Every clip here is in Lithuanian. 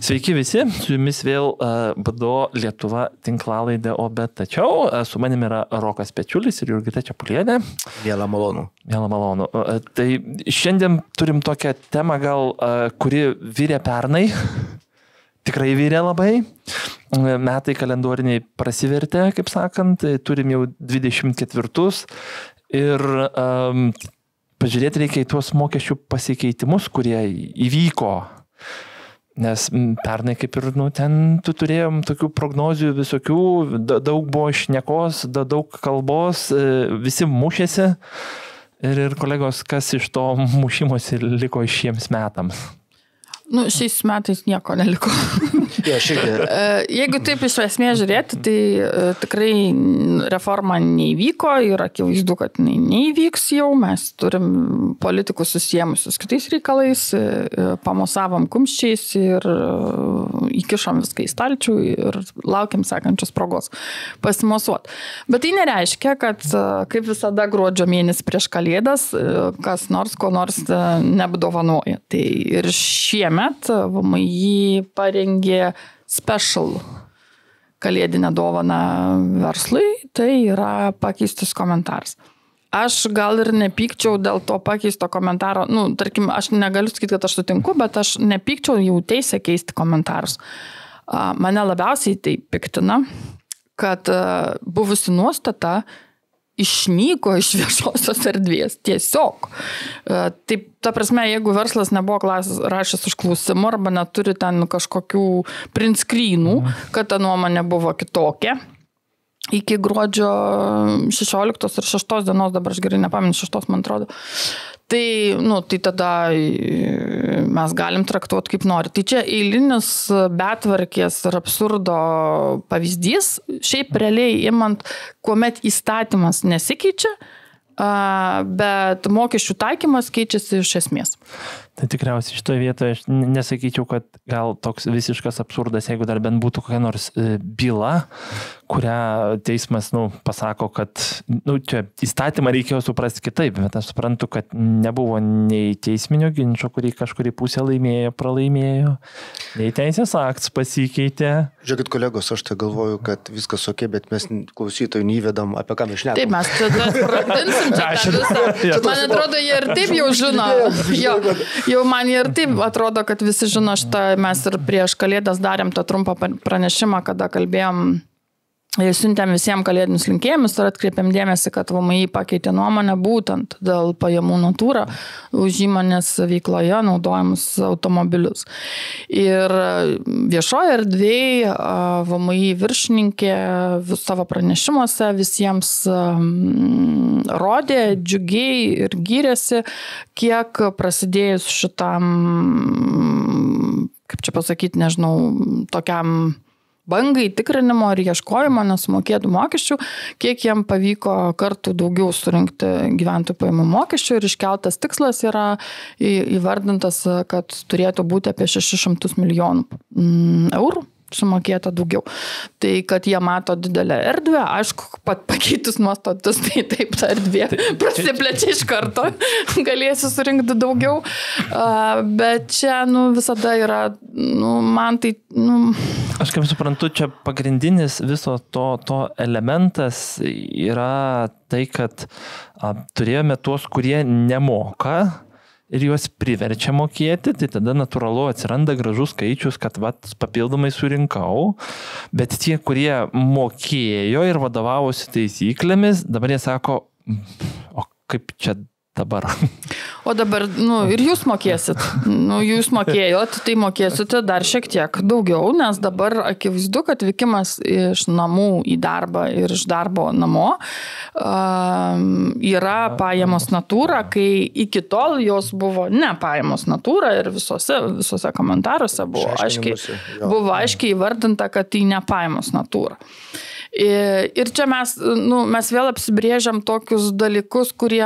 Sveiki visi, su jumis vėl BDO Lietuva tinklalaidė OBET, tačiau su manimi yra Rokas Pečiulis ir Jurgita Čepulienė. Mielą malonų. Mielą malonų. Tai šiandien turim tokią temą gal, kuri virė pernai, tikrai virė labai. Metai kalendoriniai prasivertė, kaip sakant, turim jau 24 ir pažiūrėti reikia į tuos mokesčių pasikeitimus, kurie įvyko. Nes pernai kaip ir ten turėjom tokių prognozių visokių, daug buvo šnekos, daug kalbos, visi mušėsi ir kolegos, kas iš to mušimosi liko šiems metams. Šiais metais nieko neliko. Jeigu taip iš esmės žiūrėti, tai tikrai reforma neįvyko ir akivaizdu, kad neįvyks jau. Mes turim politikus susiemusius kitais reikalais, pamosavom kumščiais ir įkišom viską į stalčių ir laukiam sekančios progos pasimosuot. Bet tai nereiškia, kad kaip visada gruodžio mėnesį prieš Kalėdas kas nors ko nors neapdovanoja. Tai ir šiemet VMI parengė special kalėdinę dovaną verslui, tai yra pakeistas komentaras. Aš gal ir nepykčiau dėl to pakeisto komentaro, tarkim, aš negaliu sakyti, kad aš sutinku, bet aš nepykčiau jau teisę keisti komentarus. Mane labiausiai tai piktina, kad buvusi nuostata išnyko iš viešosios erdvės. Tiesiog. Taip, ta prasme, jeigu verslas nebuvo rašęs užklausimų arba neturi ten kažkokių print screenų, kad ta nuomonė buvo kitokia, iki gruodžio 16 ir 6 dienos, dabar aš gerai nepamenu, 6 man atrodo, tai tada mes galim traktuoti kaip nori. Tai čia eilinis betvarkės ir absurdo pavyzdys, šiaip realiai imant, kuomet įstatymas nesikeičia, bet mokesčių taikymas keičiasi iš esmės. Tai tikriausiai šitoje vietoje aš nesakyčiau, kad gal toks visiškas absurdas, jeigu dar bent būtų kokia nors byla, kurią teismas pasako, kad čia įstatymą reikėjo suprasti kitaip, bet aš suprantu, kad nebuvo nei teisminio ginčo, kurį kažkurį pusę laimėjo, pralaimėjo, nei teisės aktas pasikeitė. Žiūrėkit, kolegos, aš tai galvoju, kad viskas ok, bet mes klausytojų neįvedam, apie ką mes šnekam. Taip, mes tada pradinsim čia tą visą. Man atrodo, jie ir taip jau žino. Jau man ir taip atrodo, kad visi žino šitą, mes ir prieš Kalėdas darėm tą trumpą pranešimą, kada kalbėjom, siuntėm visiems kalėdinius linkėjimus ir atkreipėm dėmesį, kad VMI pakeitė nuomonę būtent dėl pajamų natūra už įmonės veikloje naudojamus automobilius. Ir viešoje erdvėje VMI viršininkė savo pranešimuose visiems rodė, džiugiai ir gyrėsi, kiek prasidėjus šitam, kaip čia pasakyti, nežinau, tokiam bangai tikrinimo ir ieškojimo nesumokėtų mokesčių, kiek jiem pavyko kartų daugiau surinkti gyventojų pajamų mokesčių ir iškeltas tikslas yra įvardintas, kad turėtų būti apie 600 milijonų eurų sumokėta daugiau. Tai, kad jie mato didelę erdvę, aišku, pakeitus nuostatus, tai taip ta erdvė prasiplečia iš karto, galėsi surinkti daugiau, bet čia, visada yra, man tai, Aš kaip suprantu, čia pagrindinis viso to elementas yra tai, kad turėjome tuos, kurie nemoka, ir juos priverčia mokėti, tai tada natūralu atsiranda gražus skaičius, kad papildomai surinkau, bet tie, kurie mokėjo ir vadovavosi taisyklėmis, dabar jie sako, o kaip čia dabar? O dabar, ir jūs mokėsit. Jūs mokėjot, tai mokėsite dar šiek tiek daugiau, nes dabar akivaizdu, kad vykimas iš namų į darbą ir iš darbo namo yra pajamos natūra, kai iki tol jos buvo ne pajamos natūra ir visose komentaruose buvo aiškiai įvardinta, kad tai ne pajamos natūra. Ir čia mes vėl apsibrėžiam tokius dalykus, kurie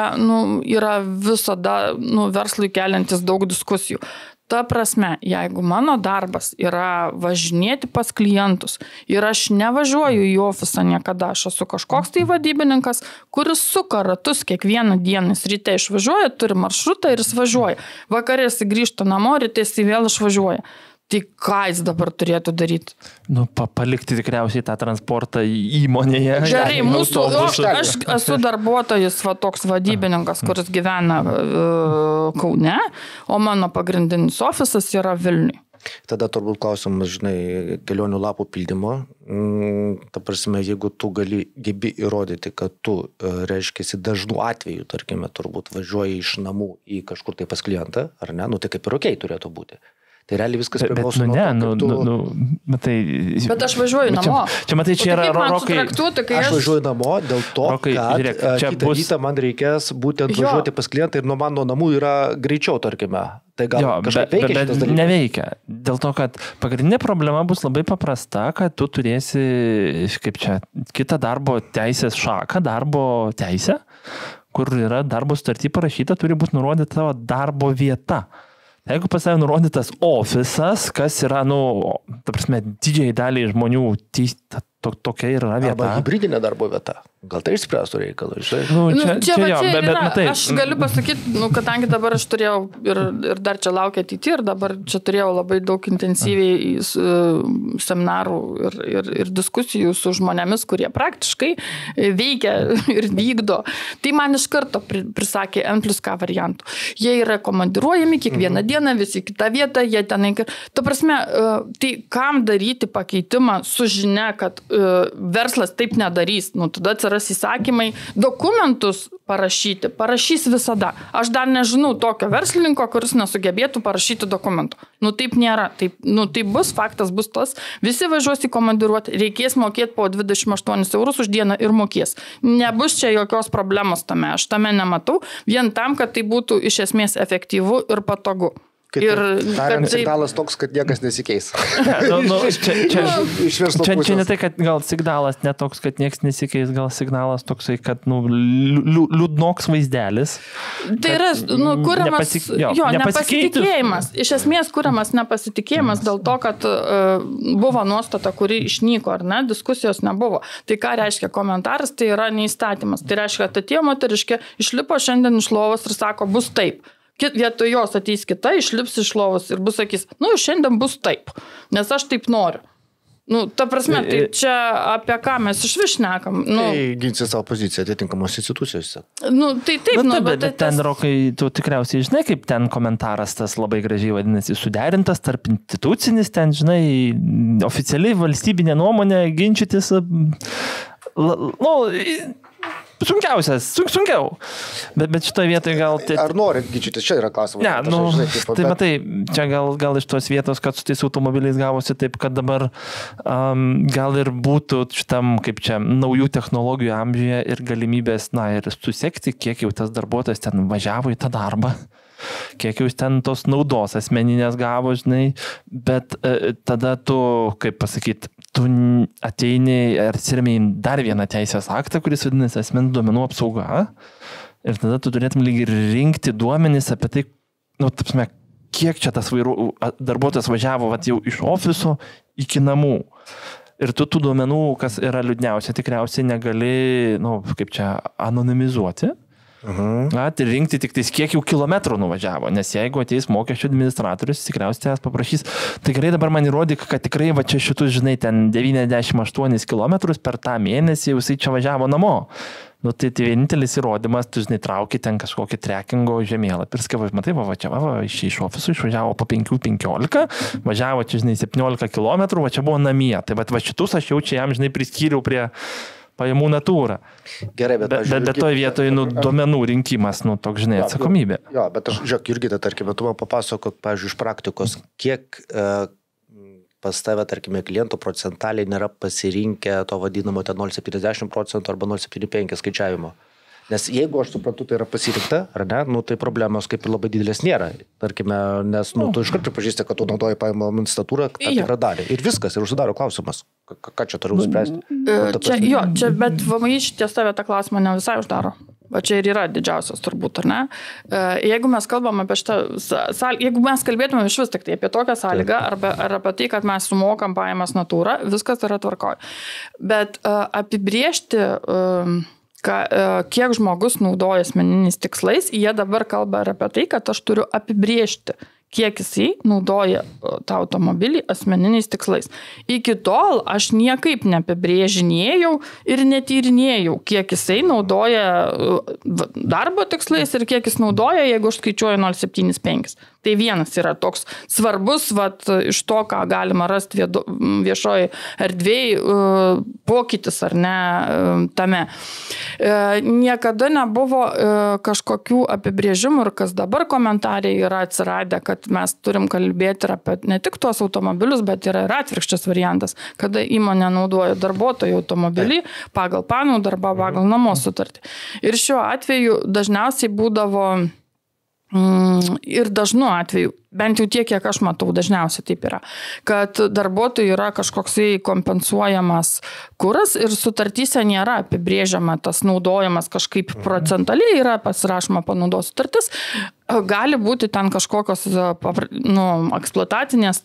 yra visada verslui keliantis daug diskusijų. Ta prasme, jeigu mano darbas yra važinėti pas klientus ir aš nevažiuoju į ofisą niekada, aš esu kažkoks tai vadybininkas, kuris suka ratus kiekvieną dieną, jis ryte išvažiuoja, turi maršrutą ir jis važiuoja. Vakarės grįžta namo, ryte jis vėl išvažiuoja. Tai ką jis dabar turėtų daryti? Nu, palikti tikriausiai tą transportą įmonėje. Gerai, aš esu darbuotojas, toks vadybininkas, kuris gyvena Kaune, o mano pagrindinis ofisas yra Vilniuje. Tada turbūt klausimas, žinai, kelionių lapų pildymo. Ta prasme, jeigu tu gebi įrodyti, kad tu, reiškiasi, dažnų atvejų, tarkime, turbūt važiuoji iš namų į kažkur tai pas klientą, ar ne, nu tai kaip ir okei turėtų būti. Tai realiai viskas priklauso nuo to, matai, bet aš važiuoju namo. Čia matai, čia yra Rokai. Aš važiuoju namo dėl to, Rokai, kad žiūrėk, kitą rytą man reikės būtent važiuoti pas klientą ir nuo mano namų yra greičiau, tarkime. Tai gal kažkaip veikia šitas dalykas? Neveikia. Dėl to, kad pagrindinė problema bus labai paprasta, kad tu turėsi, kaip čia, kitą darbo teisės šaką, darbo teisę, kur yra darbo sutarty parašyta, turi būti nurodyta tavo darbo vieta. Jeigu pas tave nurodytas ofisas, kas yra, ta prasme, didžiai daliai žmonių tokia yra vieta. Arba hibridinė darbo vieta. Gal tai išspręstų reikalą, žinai? Bet matai. Aš galiu pasakyti, kadangi dabar aš turėjau ir dar čia laukia ateity, ir dabar čia turėjau labai daug intensyviai seminarų ir diskusijų su žmonėmis, kurie praktiškai veikia ir vykdo. Tai man iš karto prisakė N+K variantų. Jie yra komandiruojami kiekvieną dieną, visi kitą vietą, jie tenai. Ta prasme, tai kam daryti pakeitimą su žinia, kad verslas taip nedarys, tada atsiras įsakymai, dokumentus parašys visada. Aš dar nežinau tokio verslininko, kuris nesugebėtų parašyti dokumentų. Taip nėra. Taip bus, faktas bus tas. Visi važiuos į komandiruotę, reikės mokėti po 28 eurus už dieną ir mokės. Nebus čia jokios problemos tame. Aš tame nematau, vien tam, kad tai būtų iš esmės efektyvu ir patogu. Tariant, signalas toks, kad niekas nesikeis. Čia ne tai, kad gal signalas ne toks, kad niekas nesikeis, gal signalas toksai, kad liūdnoks vaizdelis. Tai yra, kuriamas nepasitikėjimas. Iš esmės kuriamas nepasitikėjimas dėl to, kad buvo nuostata, kuri išnyko, ar ne, diskusijos nebuvo. Tai ką reiškia komentaras, tai yra neįstatymas. Tai reiškia, kad atėjo moteriškė, išlipo šiandien iš lovos ir sako, bus taip. Vietoj jos ateis kita, išlips iš lovos ir bus sakys, šiandien bus taip, nes aš taip noriu. Ta prasme, tai čia apie ką mes išvišnekam. Tai ginsi savo poziciją atitinkamos institucijose. Tai taip, bet ten, Rokai, tu tikriausiai žinai, kaip ten komentaras tas labai gražiai vadinasi, suderintas tarp institucinis, ten, žinai, oficialiai valstybinė nuomonė ginčytis, sunkiau. Bet šitoje vietoje gal... Ar norit ginčytis? Čia yra klausimas. Ne, tai matai, čia gal iš tos vietos, kad su tais automobiliais gavosi taip, kad dabar gal ir būtų šitam, kaip čia, naujų technologijų amžiuje ir galimybės, ir susekti, kiek jau tas darbuotojas ten važiavo į tą darbą. Kiek jau ten tos naudos asmeninės gavo, žinai, bet tada tu, kaip pasakyti, tu ateini ir atsiremiai dar vieną teisės aktą, kuris vadinasi asmens duomenų apsauga, ir tada tu turėtum lygiai rinkti duomenis apie tai, tapsime, kiek čia tas darbuotojas važiavo jau iš ofiso iki namų. Ir tu tų duomenų, kas yra liūdniausia, tikriausiai negali, kaip čia, anonimizuoti. Tai rinkti tik tais kiek jau kilometrų nuvažiavo, nes jeigu ateis mokesčių administratorius, tikriausiai jas paprašys, tai gerai dabar man įrodyk, kad tikrai va čia šitus, žinai, ten 98 kilometrus per tą mėnesį jisai čia važiavo namo. Tai vienintelis įrodymas, tu, žinai, trauki ten kažkokį trekingo žemėlapį ir skai, matai, čia iš ofiso išvažiavo po 5-15, važiavo čia, žinai, 17 kilometrų, va čia buvo namie, tai va šitus aš jau čia jam, žinai, priskyriau prie pajamų natūrą. Gerai, bet toje vietoje duomenų rinkimas, toks, žinai, atsakomybė. Jo, bet aš, žiūrėk, Jurgita, tarkime, tu man papasakok, pavyzdžiui, iš praktikos, kiek pas tave, tarkime, klientų procentaliai nėra pasirinkę to vadinamo 0,70% arba 0,75 skaičiavimo. Nes jeigu aš suprantu, tai yra pasirinkta, ar ne, tai problemos kaip ir labai didelės nėra. Tarkime, nes tu iškart pripažįsti, kad tu naudoji pajamų administratūrą, tam tikrą dalį. Ir viskas, ir užsidaro klausimas. Ką čia turiu spręsti? Bet VMI šities tave tą klausimą ne visai uždaro. Va čia ir yra didžiausias turbūt, ar ne? Jeigu mes kalbam apie šitą, jeigu mes kalbėtume iš vis tik tai apie tokią sąlygą, ar apie tai, kad mes sumokam pajamas natūrą, viskas yra tvarkoj. Bet apibriežti, kiek žmogus naudoja asmeniniais tikslais, jie dabar kalba ir apie tai, kad aš turiu apibriežti, kiek jisai naudoja tą automobilį asmeniniais tikslais. Iki tol aš niekaip neapibrėžinėjau ir netyrinėjau, kiek jisai naudoja darbo tikslais ir kiek jis naudoja, jeigu aš skaičiuoju 0,75. Tai vienas yra toks svarbus, iš to, ką galima rasti viešoje erdvėje, pokytis ar ne tame. Niekada nebuvo kažkokių apibrėžimų ir kas dabar komentariai yra atsiradę, kad mes turim kalbėti ir apie ne tik tuos automobilius, bet yra ir atvirkščias variantas, kada įmonė naudoja darbuotojų automobilį pagal panaudą arba pagal nuomos sutartį. Ir šiuo atveju dažniausiai būdavo ir dažnu atveju, bent jau tiek, kiek aš matau, dažniausiai taip yra, kad darbuotojui yra kažkoksai kompensuojamas kuras ir sutartyse nėra apibrėžiama tas naudojamas kažkaip procentaliai, yra pasirašoma panaudos sutartis, gali būti ten kažkokios eksploatacinės,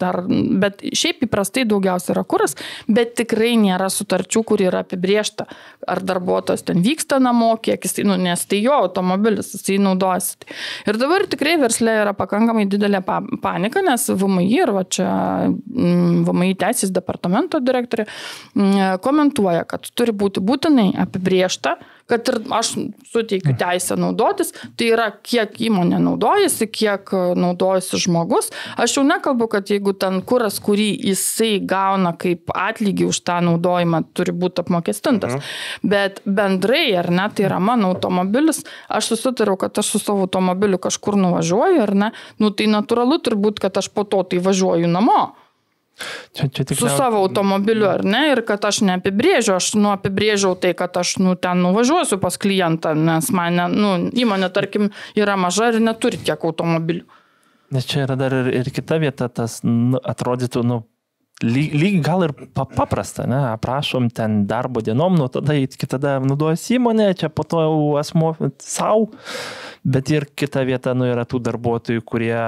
bet šiaip įprastai daugiausia yra kuras, bet tikrai nėra sutarčių, kur yra apibrėžta, ar darbuotojas ten vyksta namo, kiek jis, nes tai jo automobilis, jis naudojasi. Ir dabar tikrai versle yra pakankamai didelė panika, nes VMI ir VMI teisės departamento direktorė komentuoja, kad turi būti būtinai apibrėžta, kad ir aš suteikiu teisę naudotis, tai yra kiek įmonė naudojasi, kiek naudojasi žmogus. Aš jau nekalbu, kad jeigu ten kuras, kurį jisai gauna kaip atlygį už tą naudojimą, turi būti apmokestintas. Bet bendrai, ar ne, tai yra mano automobilis, aš susitariau, kad aš su savo automobiliu kažkur nuvažiuoju, ar ne, tai natūralu turbūt, kad aš po to tai važiuoju namo. Su savo automobiliu, ar ne, ir kad aš neapibrėžiu, aš apibrėžiau tai, kad aš ten nuvažiuosiu pas klientą, nes mane, įmonė, tarkim, yra maža ir neturi tiek automobilių. Nes čia yra dar ir kita vieta, tas atrodytų, lyg gal ir paprasta, ne, aprašom ten darbo dienom, tada naudojasi įmonė, čia po to jau asmo savo, bet ir kita vieta, yra tų darbuotojų, kurie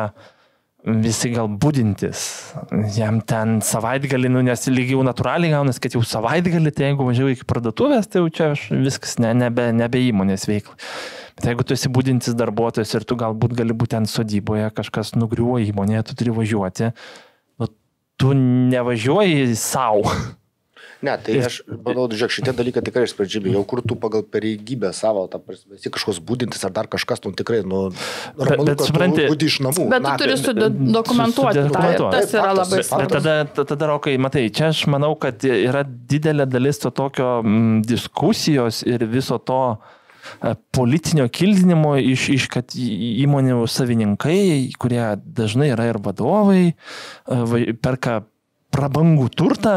visi gal budintis, jam ten savaitgalį, nes lygiai jau natūraliai gaunas, kad jau savaitgalį, tai jeigu važiuoju iki parduotuvės, tai jau čia viskas nebe įmonės veikla. Bet jeigu tu esi budintis darbuotojas ir tu galbūt gali būti ten sodyboje, kažkas nugriuvo įmonėje, tu turi važiuoti, tu nevažiuoji savo. Ne, tai aš manau, žiūrėk, šitie dalykai tikrai išsprendžiami. Jau kur tu pagal pareigybę savo, esi kažkoks būdintis ar dar kažkas, tikrai, normalu, kad tu būdi iš namų. Bet tu turi dokumentuoti. Tas yra labai svarbu. Bet tada, Rokai, matai, čia aš manau, kad yra didelė dalis to tokio diskusijos ir viso to politinio kildinimo iš kad įmonių savininkai, kurie dažnai yra ir vadovai, perka prabangų turtą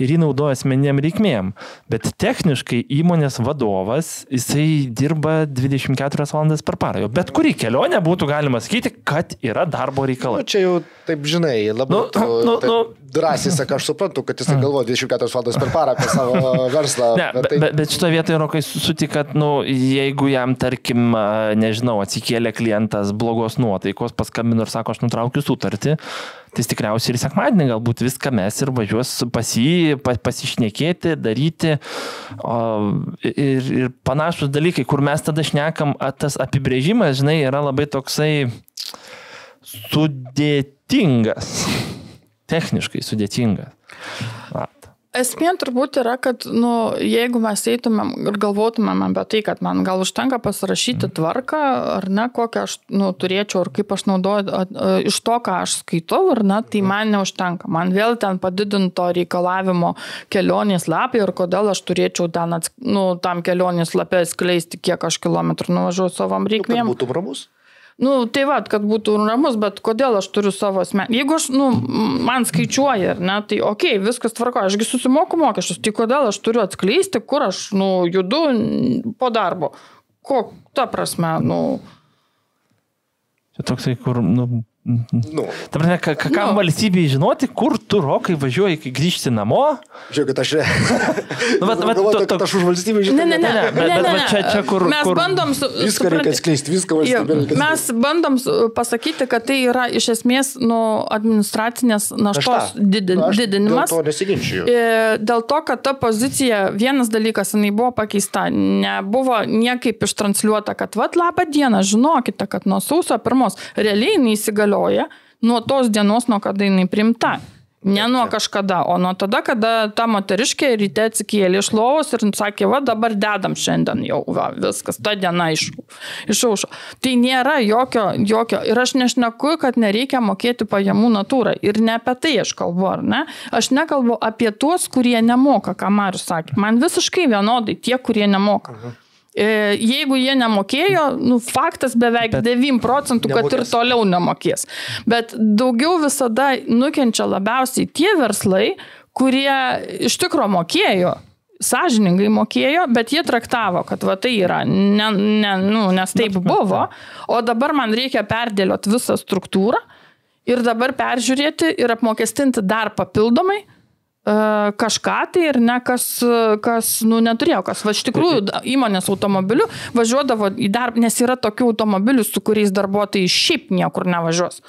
ir jį naudoja asmeniniam reikmėm. Bet techniškai įmonės vadovas, jisai dirba 24 valandas per parą. Bet kurį kelionę būtų galima sakyti, kad yra darbo reikalai. Čia jau, taip žinai, labai drąsiai saka, aš suprantu, kad jisai galvoja 24 valandas per parą apie savo verslą. Ne, bet šitoje vietoje, Rokai, sutik, kad jeigu jam, tarkim, nežinau, atsikėlė klientas blogos nuotaikos, paskambino ir sako, aš nutraukiu sutartį, tai tikriausiai ir sekmadienį galbūt viską mes ir važiuos pasišnekėti, daryti ir panašus dalykai, kur mes tada šnekam, tas apibrėžimas, žinai, yra labai toksai sudėtingas, techniškai sudėtingas. Esmė turbūt yra, kad jeigu mes eitumėm ir galvotumėm apie tai, kad man gal užtenka pasirašyti tvarką, ar ne, kokią aš turėčiau, ar kaip aš naudoju iš to, ką aš skaitau, ar ne, tai man neužtenka. Man vėl ten padidinto reikalavimo kelionės lapė ir kodėl aš turėčiau ten tam kelionės lapė skleisti, kiek aš kilometrų nuvažiuoju savom reikmėm. Kad būtum ramus? Tai kad būtų ramus, bet kodėl aš turiu savo asmenį? Jeigu aš, man skaičiuoja, ar ne, tai okei, viskas tvarko, ašgi susimoku mokesčius, tai kodėl aš turiu atskleisti, kur aš, judu po darbo? Ta prasme, Čia toksai, kur, ta prasme, kam valstybėje žinoti, kur tu, Rokai, važiuoji, kai grįžti namo? Žiūrėk, kad aš kad aš už valstybę žinau. Ne. Čia kur... Mes bandom... Viską reikia atskleisti, viską valstybė. Mes bandom pasakyti, kad tai yra iš esmės administracinės naštos didinimas. Dėl to nesiginčiu. Dėl to, kad ta pozicija, vienas dalykas, jinai buvo pakeista, nebuvo niekaip ištransliuota, kad labą dieną, žinokite, kad nuo sausio 1 realiai neįsigalioja, nuo tos dienos, nuo kada jinai priimta. Ne nuo kažkada, o nuo tada, kada ta moteriškė ryte atsikėlė iš lovos ir sakė, va dabar dedam šiandien jau, va, viskas, ta diena išaušo. Tai nėra jokio, ir aš nešneku, kad nereikia mokėti pajamų natūrą. Ir ne apie tai aš kalbu, ar ne? Aš nekalbu apie tuos, kurie nemoka, ką Marius sakė. Man visiškai vienodai tie, kurie nemoka. Jeigu jie nemokėjo, faktas beveik 9%, kad ir toliau nemokės. Bet daugiau visada nukenčia labiausiai tie verslai, kurie iš tikro mokėjo, sąžiningai mokėjo, bet jie traktavo, kad va tai yra, nes taip buvo, o dabar man reikia perdėlioti visą struktūrą ir dabar peržiūrėti ir apmokestinti dar papildomai kažką tai ir ne kas neturėjo, kas va iš tikrųjų įmonės automobiliu važiuodavo į darbą, nes yra tokių automobilių, su kuriais darbuotojai šiaip niekur nevažiuos.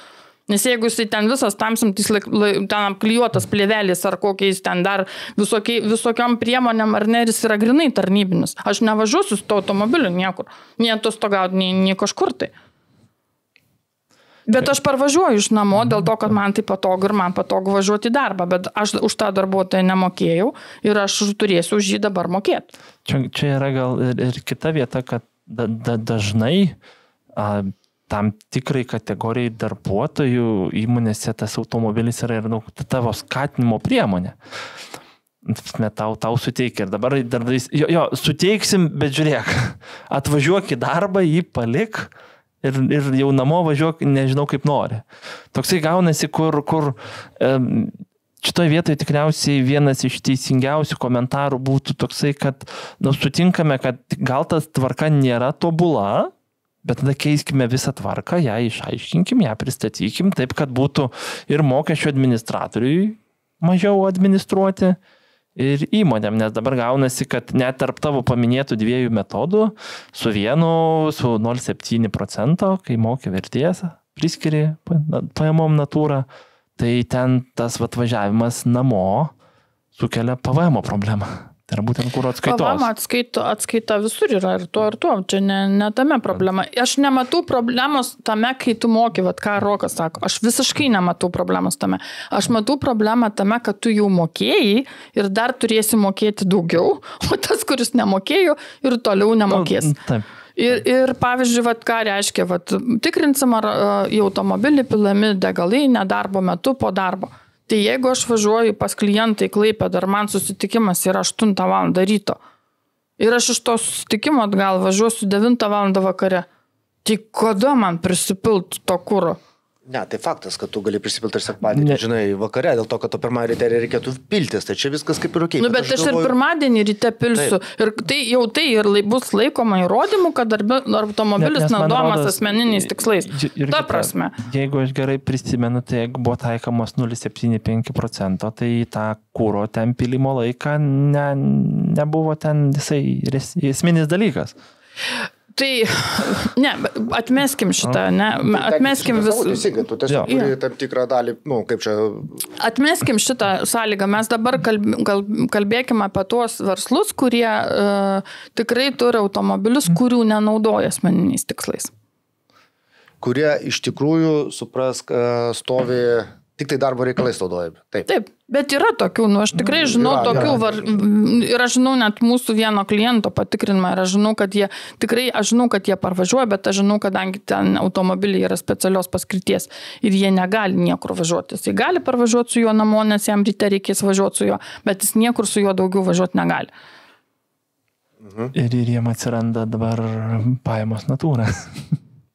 Nes jeigu jisai ten visas tamsimtis ten apklijuotas plėvelis ar kokiais ten dar visokiom priemonėm ar ne, jis yra grinai tarnybinis. Aš nevažiuosiu su to automobiliu niekur, nei atostogauti, nei kažkur tai. Bet aš parvažiuoju iš namo dėl to, kad man tai patogu ir man patogu važiuoti į darbą, bet aš už tą darbuotoją nemokėjau ir aš turėsiu už jį dabar mokėti. Čia yra gal ir kita vieta, kad dažnai tam tikrai kategorijai darbuotojų įmonėse tas automobilis yra ir tavo skatinimo priemonė. Tau suteikia ir dabar darbdavys, suteiksim, bet žiūrėk, atvažiuok į darbą, jį palik. Ir jau namo važiuok, nežinau kaip nori. Toksai gaunasi, kur šitoje vietoje tikriausiai vienas iš teisingiausių komentarų būtų toksai, kad sutinkame, kad gal tas tvarka nėra tobula, bet tada keiskime visą tvarką, ją išaiškinkim, ją pristatykim, taip, kad būtų ir mokesčių administratoriui mažiau administruoti, ir įmonėm, nes dabar gaunasi, kad net tarp tavo paminėtų 2 metodų, su 0,7%, kai mokė vertės, priskiri pajamom natūrą, tai ten tas važiavimas namo sukelia PVM problemą. Tai yra būtent kur atskaitos. PVM atskaita visur yra ir tuo. Čia ne tame problema. Aš nematau problemos tame, kai tu moki, ką Rokas sako. Aš visiškai nematau problemos tame. Aš matau problemą tame, kad tu jau mokėjai ir dar turėsi mokėti daugiau, o tas, kuris nemokėjo ir toliau nemokės. Taip. Ir pavyzdžiui, ką reiškia, tikrinsim, ar į automobilį pilami degalai nedarbo metu po darbo. Tai jeigu aš važiuoju pas klientą į Klaipėdą, dar man susitikimas yra 8 val. Ryto ir aš iš to susitikimo atgal važiuosiu 9 val. Vakare, tai kada man prisipilti to kuro? Ne, tai faktas, kad tu gali prisipilti ir sekmadienį, žinai, vakare, dėl to, kad to pirmą ryte reikėtų piltis, tai čia viskas kaip ir okei. Bet aš ir pirmadienį ryte pilsiu. Taip. Ir tai ir bus laikoma įrodymu, kad automobilis naudojamas asmeniniais tikslais. Ta prasme. Jeigu aš gerai prisimenu, tai jeigu buvo taikamos 0,75%, tai tą kuro ten pilimo laiką nebuvo ten visai esminis dalykas. Tai, atmeskim šitą, atmeskim visą. Tu tiesiog turi tam tikrą dalį, kaip čia. Atmeskim šitą sąlygą. Mes dabar kalbėkime apie tuos verslus, kurie tikrai turi automobilius, kurių nenaudoja asmeniniais tikslais. Kurie iš tikrųjų, suprask, stovi tik tai darbo reikalais naudojami. Taip, bet yra tokių, aš tikrai žinau ir aš žinau net mūsų vieno kliento patikrinimą ir aš žinau, kad jie parvažiuoja, bet aš žinau, kadangi ten automobiliai yra specialios paskirties ir jie negali niekur važiuoti. Jis gali parvažiuoti su juo namo, nes jam ryte reikės važiuoti su juo, bet jis niekur su juo daugiau važiuoti negali. Ir jiem atsiranda dabar pajamos natūra.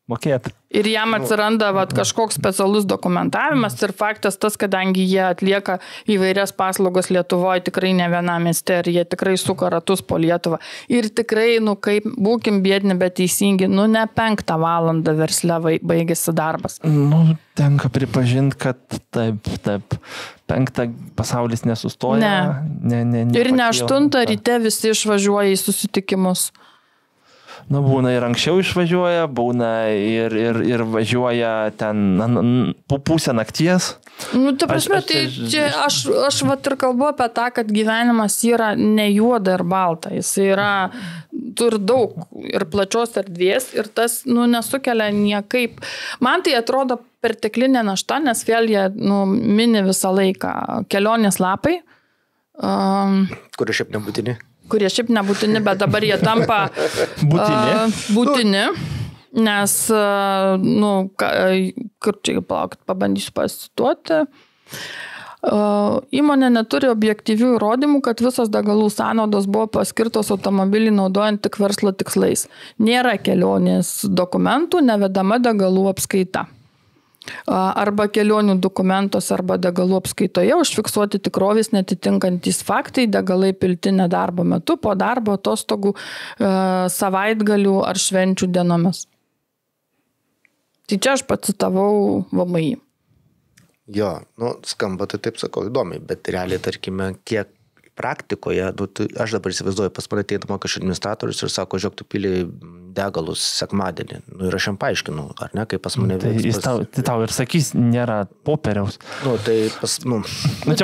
Mokėti. Ir jam atsiranda kažkoks specialus dokumentavimas ir faktas tas, kadangi jie atlieka įvairias paslaugas Lietuvoje, tikrai ne vienam mieste ir jie tikrai suka ratus po Lietuvą. Ir tikrai, kaip būkim biedni, bet teisingi, ne 5 valandą versle baigėsi darbas. Tenka pripažinti, kad taip, 5 pasaulis nesustoja. Ne. Ir ne 8 ryte visi išvažiuoja į susitikimus. Būna ir anksčiau išvažiuoja, būna ir važiuoja ten pusę nakties. Ta prasme, aš ir kalbu apie tą, kad gyvenimas yra ne juoda ir balta. Jis yra, turi daug ir plačios erdvės ir tas, nesukelia niekaip. Man tai atrodo perteklinė našta, nes vėl jie mini visą laiką kelionės lapai. Kurie šiaip nebūtini. Bet dabar jie tampa būtini. Nes, kur čia palaukit, pabandysiu pasituoti. Įmonė neturi objektyvių įrodymų, kad visos degalų sąnaudos buvo paskirtos automobilį naudojant tik verslo tikslais. Nėra kelionės dokumentų, nevedama degalų apskaita. Arba kelionių dokumentos arba degalų apskaitoje užfiksuoti tikrovės netitinkantys faktai, degalai pilti nedarbo metu, po darbo atostogų, savaitgalių ar švenčių dienomis. Tai čia aš pacitavau VMI. Jo, skamba tai taip sakau įdomiai, bet realiai, tarkime, kiek praktikoje, aš dabar įsivaizduoju, pas mane ateina mokesčių administratorius ir sako, žiūrėk, tu pili degalus sekmadienį. Ir aš jam paaiškinu, ar ne, kaip pas mane veiks. Tai tau ir sakys, nėra popieriaus. Čia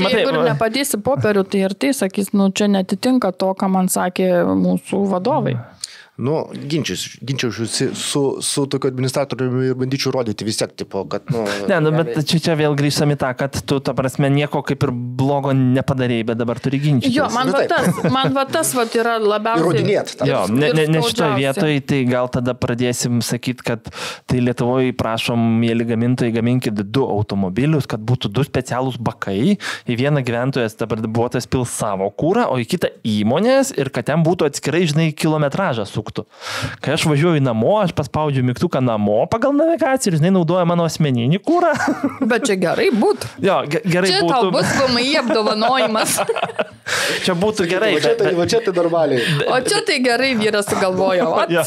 matai, jeigu nepadėsi popierių, tai ir tai sakys, čia netitinka to, ką man sakė mūsų vadovai. Ginčiausi su tokiu administratoriumi ir bandyčiau rodyti vis tiek, kad, bet čia vėl grįžtame tą, kad tu, ta prasme, nieko kaip ir blogo nepadarėjai, bet dabar turi ginčytis. Jo, man tas yra labiausiai... Įrodinėt. Jo, ne šitoje vietoje, tai gal tada pradėsim sakyti, kad tai Lietuvoje prašom, mėly gamintojai, gaminkit 2 automobilius, kad būtų 2 specialūs bakai, į vieną gyventojas dabar darbuotojas pils savo kūrą, o į kitą įmonės ir kad ten būtų atskirai, kilometražą suktų. Kai aš važiuoju namo, aš paspaudžiu mygtuką namo pagal navigaciją ir naudoja mano asmeninį kūrą. Bet čia gerai būtų. Jo, gerai čia būtų. Čia tau bus VMI apdovanojimas. Čia būtų gerai. Čia tai normaliai. O čia tai gerai vyras sugalvojo. Ja.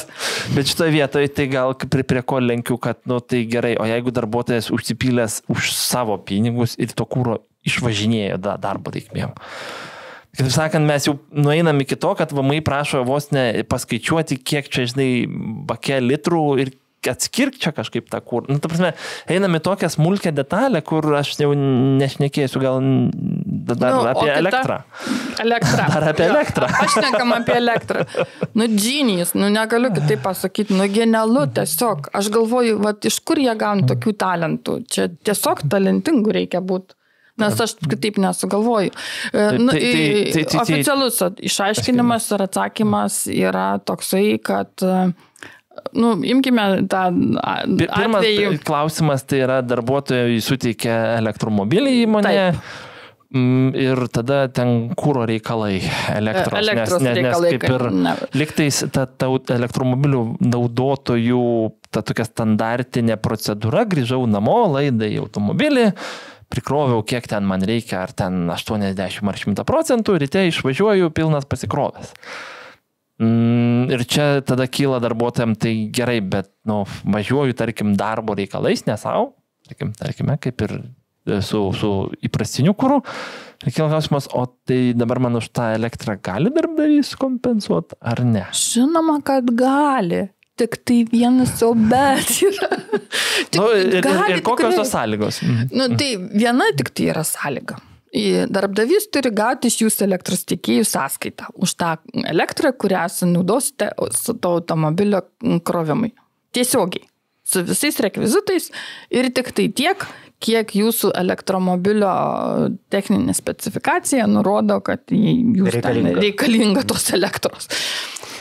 Bet šitoje vietoje tai gal prie ko lenkiu, kad tai gerai, o jeigu darbuotojas užsipylęs už savo pinigus ir to kūro išvažinėjo darbo reikmėm. Kaip sakant, mes jau nueinam iki to, kad VMI prašo vos ne paskaičiuoti, kiek čia, bake litrų ir atskirk čia kažkaip tą kur. Ta prasme, einam į tokią smulkę detalę, kur aš jau nešnekėsiu gal dar apie elektrą. Dar apie elektrą. Aš nekam apie elektrą. Džinijus, negaliu kitaip pasakyti, genialu tiesiog. Aš galvoju, iš kur jie gauna tokių talentų. Čia tiesiog talentingų reikia būti. Nes aš taip nesugalvoju. Oficialus išaiškinimas ir atsakymas yra toksai, kad, imkime tą atvejį. Pirmas klausimas tai yra darbuotojai suteikia elektromobilį įmonėje. Ir tada ten kūro reikalai elektros nes kaip ir liktais ta elektromobilių naudotojų ta tokia standartinė procedūra, grįžau namo, laidai į automobilį, prikroviau, kiek ten man reikia, ar ten 80 ar 100%, ryte išvažiuoju pilnas pasikrovęs. Ir čia tada kyla darbuotojams, tai gerai, bet važiuoju, tarkim, darbo reikalais, ne savo, tarkime, kaip ir su įprastiniu kuru. Ir kyla klausimas, o tai dabar man už tą elektrą gali darbdavys kompensuoti, ar ne? Žinoma, kad gali. Tik tai vienas bet yra. Ir kokios tos sąlygos? Tai viena tik tai yra sąlyga. Darbdavys turi gauti iš jūsų elektros tiekėjų sąskaitą už tą elektrą, kurią naudosite su to automobilio krovimui. Tiesiogiai. Su visais rekvizitais ir tik tai tiek, kiek jūsų elektromobilio techninė specifikacija nurodo, kad jūs reikalinga tos elektros.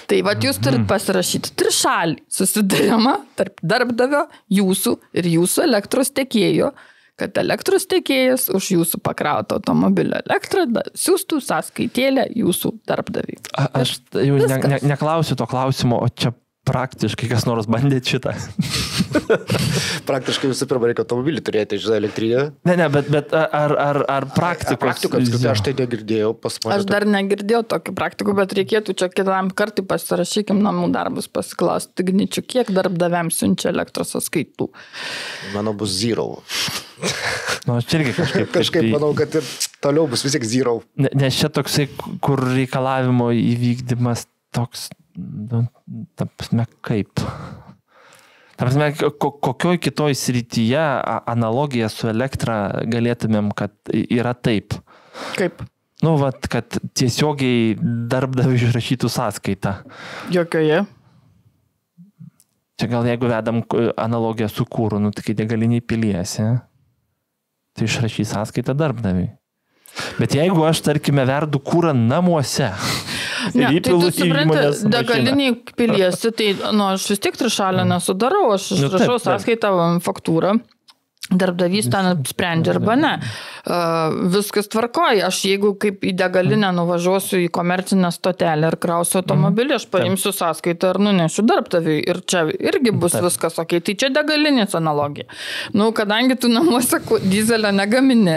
Tai jūs turit pasirašyti trišalį susidarimą tarp darbdavio, jūsų ir jūsų elektros tiekėjo, kad elektros tiekėjas už jūsų pakrautą automobilio elektrą siūstų sąskaitėlę jūsų darbdaviui. Aš jau neklausiu to klausimo, o čia praktiškai kas nors bandė šitą. Praktiškai visų pirma reikia automobilį turėti, elektrinę. Ne, bet ar praktikos? Praktikos, aš tai negirdėjau pas mane. Aš dar negirdėjau tokių praktikų, bet reikėtų čia kitam kartui pasirašykim namų darbus pasiklausti Igničių, kiek darbdaviams siunčia elektros sąskaitų. Manau, bus zero. Aš irgi kažkaip manau, kad ir toliau bus vis tiek zero. Nes čia toksai, kur reikalavimo įvykdymas toks, ta prasme, kaip? Ta prasme, kokioj kitoj srityje analogija su elektra galėtumėm, kad yra taip? Kaip? Kad tiesiogiai darbdaviui išrašytų sąskaitą. Jokioje? Čia gal jeigu vedam analogiją su kūru, nu, tai kai degaliniai piliesi, tai išrašys sąskaitą darbdaviui. Bet jeigu aš, tarkime, verdu kūrą namuose, ne, tai tu supranti, degaliniai piliesi, tai aš vis tiek trišalę nesudarau, aš išrašau sąskaitą faktūrą. Darbdavys ten sprendžia arba ne. Viskas tvarkoja. Aš jeigu kaip į degalinę nuvažiuosiu į komercinę stotelę ir krausiu automobilį, aš paimsiu sąskaitą ir nunešiu darbdaviui. Ir čia irgi bus viskas ok. Tai čia degalinės analogija. Nu, kadangi tu namuose dizelio negamini,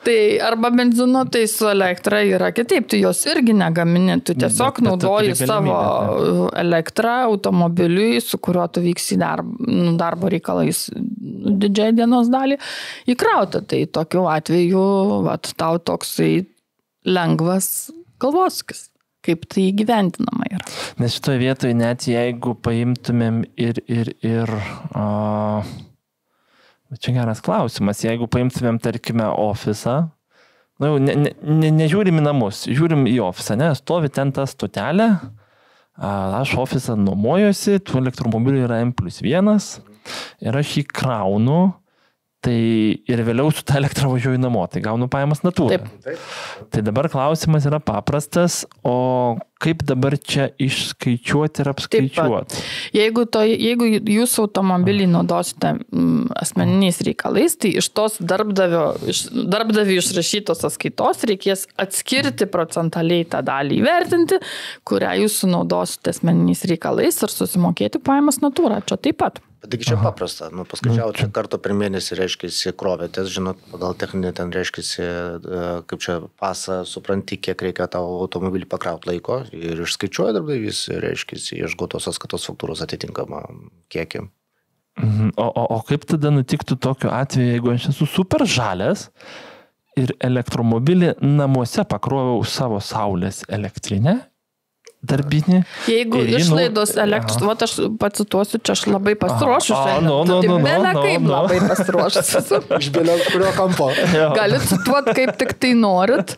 tai arba benzino, tai su elektra yra kitaip. Tu jos irgi negamini. Tu tiesiog naudoji savo elektrą automobiliui, su kuriuo tu vyksi darbo reikalais didžiai dienos dalį įkrauti. Tai tokiu atveju tau toksai lengvas galvosūkis, kaip tai įgyvendinama yra. Nes šitoje vietoje net jeigu paimtumėm čia geras klausimas, jeigu paimtumėm, tarkime, ofisą, nežiūrim į namus, žiūrim į ofisą, ne, stovi ten ta stotelė, aš ofisą nuomojuosi, tų elektromobilių yra M+1 ir aš jį kraunu, tai ir vėliau su tą elektrą važiuoju namo, tai gaunu pajamas natūrą. Tai dabar klausimas yra paprastas, o kaip dabar čia išskaičiuoti ir apskaičiuoti? Jeigu jūs automobilį naudosite asmeniniais reikalais, tai iš tos darbdavių išrašytos sąskaitos reikės atskirti procentaliai tą dalį įvertinti, kurią jūs naudosite asmeniniais reikalais ir susimokėti pajamas natūrą. Čia taip pat. Taigi čia paprasta, paskaičiauti kartą per mėnesį, reiškiasi, krovėtės, žinot, pagal techninį ten reiškiasi, kaip čia pasą, supranti, kiek reikia tavo automobilį pakrauti laiko ir išskaičiuoja darbdavys, reiškiasi, ieško tos sąskaitos faktūros atitinkamą kiekį. O kaip tada nutiktų tokiu atveju, jeigu aš esu super žalias ir elektromobilį namuose pakroviau savo saulės elektrinę? Darbinį. Jeigu išlaidos elektros, aš pacituosiu, čia aš labai pasiruošusi. Labai pasiruošusi. Iš bėlio kurio kampo. Galit cituoti, kaip tik tai norit.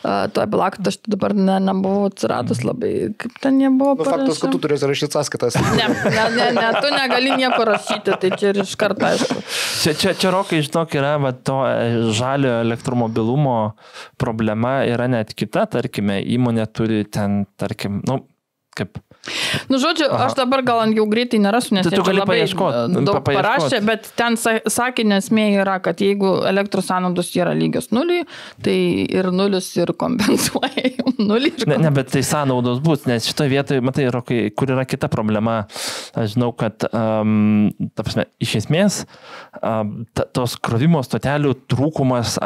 Tuo blakut, aš dabar nebuvau atsiradus labai, kaip ten nebuvo parašyti. Faktas, kad tu turėsi rašyti sąskaitas. Ne, tu negali nieko rašyti, tai čia ir iš karto aišku. Čia Rokai, žinok, yra to žalio elektromobilumo problema yra net kita, tarkime, įmonė turi ten, tarkim, kaip? Žodžiu, aš dabar gal jau greitai nerasiu, nes tu gali labai daug parašė, bet ten sakinė esmė yra, kad jeigu elektros sąnaudos yra lygios nuliui, tai ir nulis ir kompensuoja nulį. Ne, bet tai sąnaudos bus, nes šitoje vietoje, matai, Rokai, kur yra kita problema, aš žinau, kad iš esmės tos krovimo stotelių trūkumas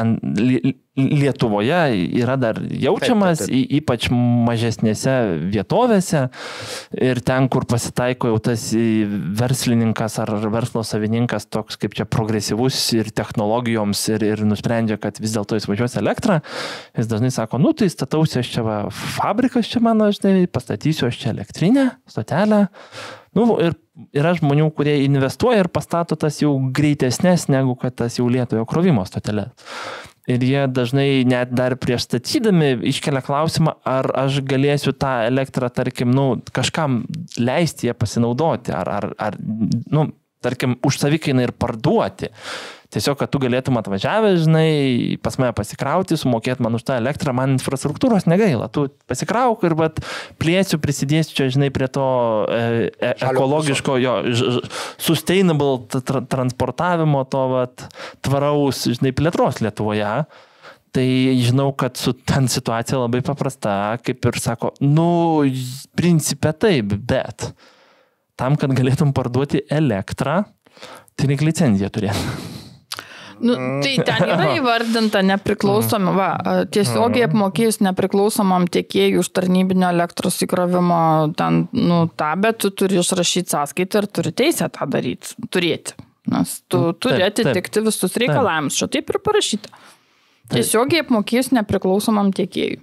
Lietuvoje yra dar jaučiamas, ypač mažesnėse vietovėse ir ten, kur pasitaiko jau tas verslininkas ar verslo savininkas toks kaip čia progresyvus ir technologijoms ir nusprendžia, kad vis dėlto jis važiuos elektrą, jis dažnai sako, tai statausi aš čia fabrikas čia mano, pastatysiu aš čia elektrinę, stotelę. Ir yra žmonių, kurie investuoja ir pastato tas jau greitesnės negu kad tas jau lietojo krovimo stotelė. Ir jie dažnai net dar prieš statydami iškelia klausimą, ar aš galėsiu tą elektrą, tarkim, kažkam leisti ją pasinaudoti, ar tarkim, už savikainą ir parduoti. Tiesiog, kad tu galėtum atvažiavę, pas mane pasikrauti, sumokėti man už tą elektrą, man infrastruktūros negaila. Tu pasikrauk ir plėsiu, prisidėsiu čia, prie to ekologiško, sustainable transportavimo, to tvaraus, plėtros Lietuvoje. Tai žinau, kad su ten situacija labai paprasta, kaip ir sako, principe taip, bet tam, kad galėtum parduoti elektrą, tai reikia licenciją turėti. Tai ten yra įvardinta nepriklausomi, tiesiogiai apmokėjus nepriklausomam tiekėjui už tarnybinio elektros įkrovimo ten, bet tu turi išrašyti sąskaitą ir turi teisę tą turėti. Nes tu turi atitikti visus reikalavimus, čia taip ir parašyta. Tiesiogiai apmokėjus nepriklausomam tiekėjui.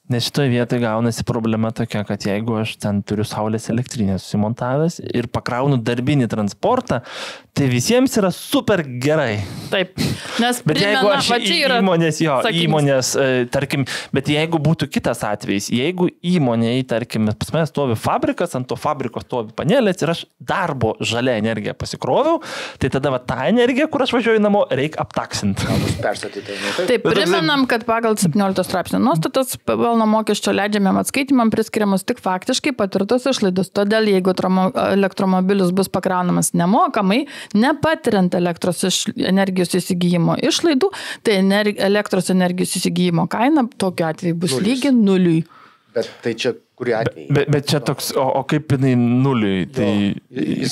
Nes šitoje vietoje gaunasi problema tokia, kad jeigu aš ten turiu saulės elektrinę susimontavęs ir pakraunu darbinį transportą, tai visiems yra super gerai. Taip. Nes bet jeigu aš įmonės, tarkim, bet jeigu būtų kitas atvejs, jeigu įmonėje, tarkim, pas mane stovi fabrikas, ant to fabriko stovi panelės ir aš darbo žalia energiją pasikroviau, tai tada va, tą energiją, kur aš važiuoju namo, reikia aptaksinti. Taip, primenam, kad pagal 17 straipsnio nuostatas mokesčio leidžiamiem atskaitimam priskiriamos tik faktiškai patirtos išlaidos. Todėl, jeigu elektromobilis bus pakraunamas nemokamai, nepatiriant elektros energijos įsigijimo išlaidų, tai elektros energijos įsigijimo kaina tokiu atveju bus lygi nuliui. Bet tai čia kurį atveju? Bet čia toks, o kaip jinai nuliui? Tai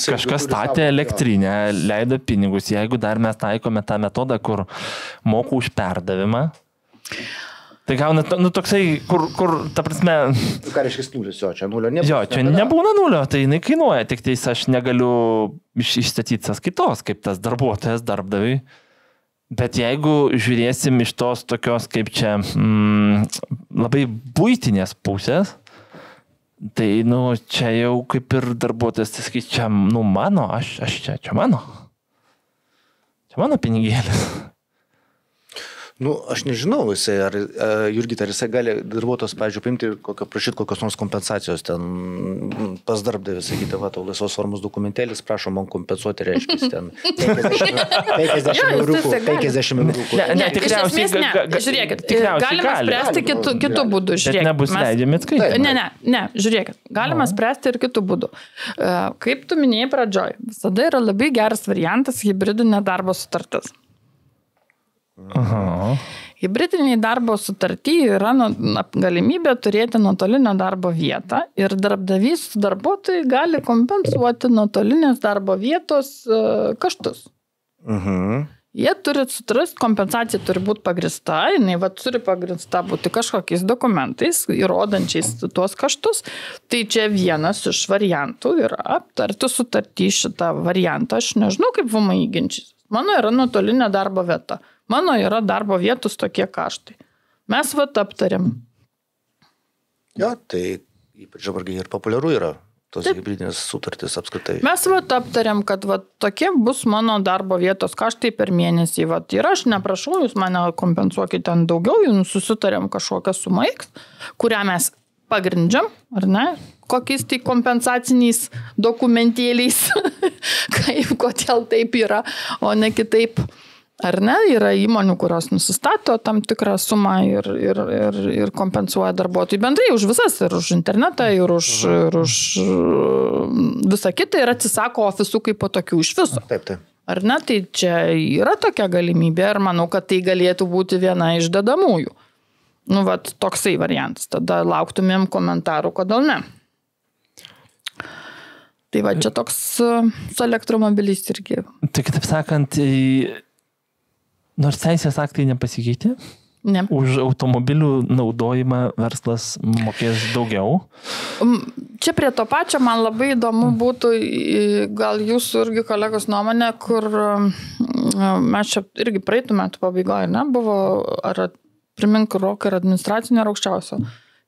kažkas statė elektrinę, leido pinigus. Jeigu dar mes taikome tą metodą, kur moku už perdavimą, tai gauna, toksai, kur, ta prasme... Ką reiškia nulis, čia nulio nebūna? Jo, čia nebūna nulio, tai jinai kainuoja, tik tai aš negaliu išstatyti sąskaitos, kaip tas darbuotojas darbdaviui. Bet jeigu žiūrėsim iš tos tokios, kaip čia, labai buitinės pusės, tai, čia jau kaip ir darbuotojas, tai sakys, čia, mano, čia mano. Čia mano pinigėlis. Aš nežinau, Jurgita, ar jisai gali darbuotojas, pavyzdžiui, paimti ir prašyti kokios nors kompensacijos ten pas darbdavį, sakyti, va, tau laisvos formos dokumentėlis, prašom man kompensuoti, reiškia, ten 50 eurų. Ne, tikriausiai. Žiūrėkit, galima spręsti kitų būdų. Bet nebus leidžiami atskaityti. Ne, žiūrėkit, galima spręsti ir kitų būdų. Kaip tu minėjai pradžioj, visada yra labai geras variantas hibridinė darbo sutartis. Aha. Hibridiniai darbo sutarty yra galimybė turėti nuotolinio darbo vietą ir darbdavys darbuotojai gali kompensuoti nuotolinės darbo vietos kaštus. Jie turi sutrasti, kompensacija turi būti pagrįsta, jinai turi pagrįsta būti kažkokiais dokumentais, įrodančiais tuos kaštus. Tai čia vienas iš variantų yra aptarti sutartį šitą variantą. Aš nežinau, kaip VMI ginčys. Mano yra nuotolinė darbo vieta. Mano yra darbo vietos tokie kaštai. Mes aptariam. Jo, tai ypač dabar ir populiaru yra tos hibridinės sutartys apskritai. Mes aptariam, kad tokie bus mano darbo vietos kaštai per mėnesį. Ir aš neprašau, jūs mane kompensuokite ten daugiau, jūs susitariam kažkokią sumą X, kurią mes pagrindžiam, ar ne? Kokiais tai kompensaciniais dokumentėliais, kodėl taip yra, o ne kitaip. Ar ne, yra įmonių, kurios nusistato tam tikrą sumą ir kompensuoja darbuotojai bendrai už visas, ir už internetą, ir už visą kitą, ir atsisako ofisų kaip po tokių iš viso. Taip. Ar ne, tai čia yra tokia galimybė ir manau, kad tai galėtų būti viena iš dedamųjų. Toksai variantas. Tada lauktumėm komentarų, kodėl ne. Tai čia toks su elektromobiliais irgi. Tai kitaip sakant, nors teisės aktai nepasikeitė, ne. Už automobilių naudojimą verslas mokės daugiau. Čia prie to pačio man labai įdomu būtų, gal jūsų irgi kolegos nuomonė, kur mes čia irgi praeitų metų pabaigoje, buvo, primink, ir administracinio ir aukščiausio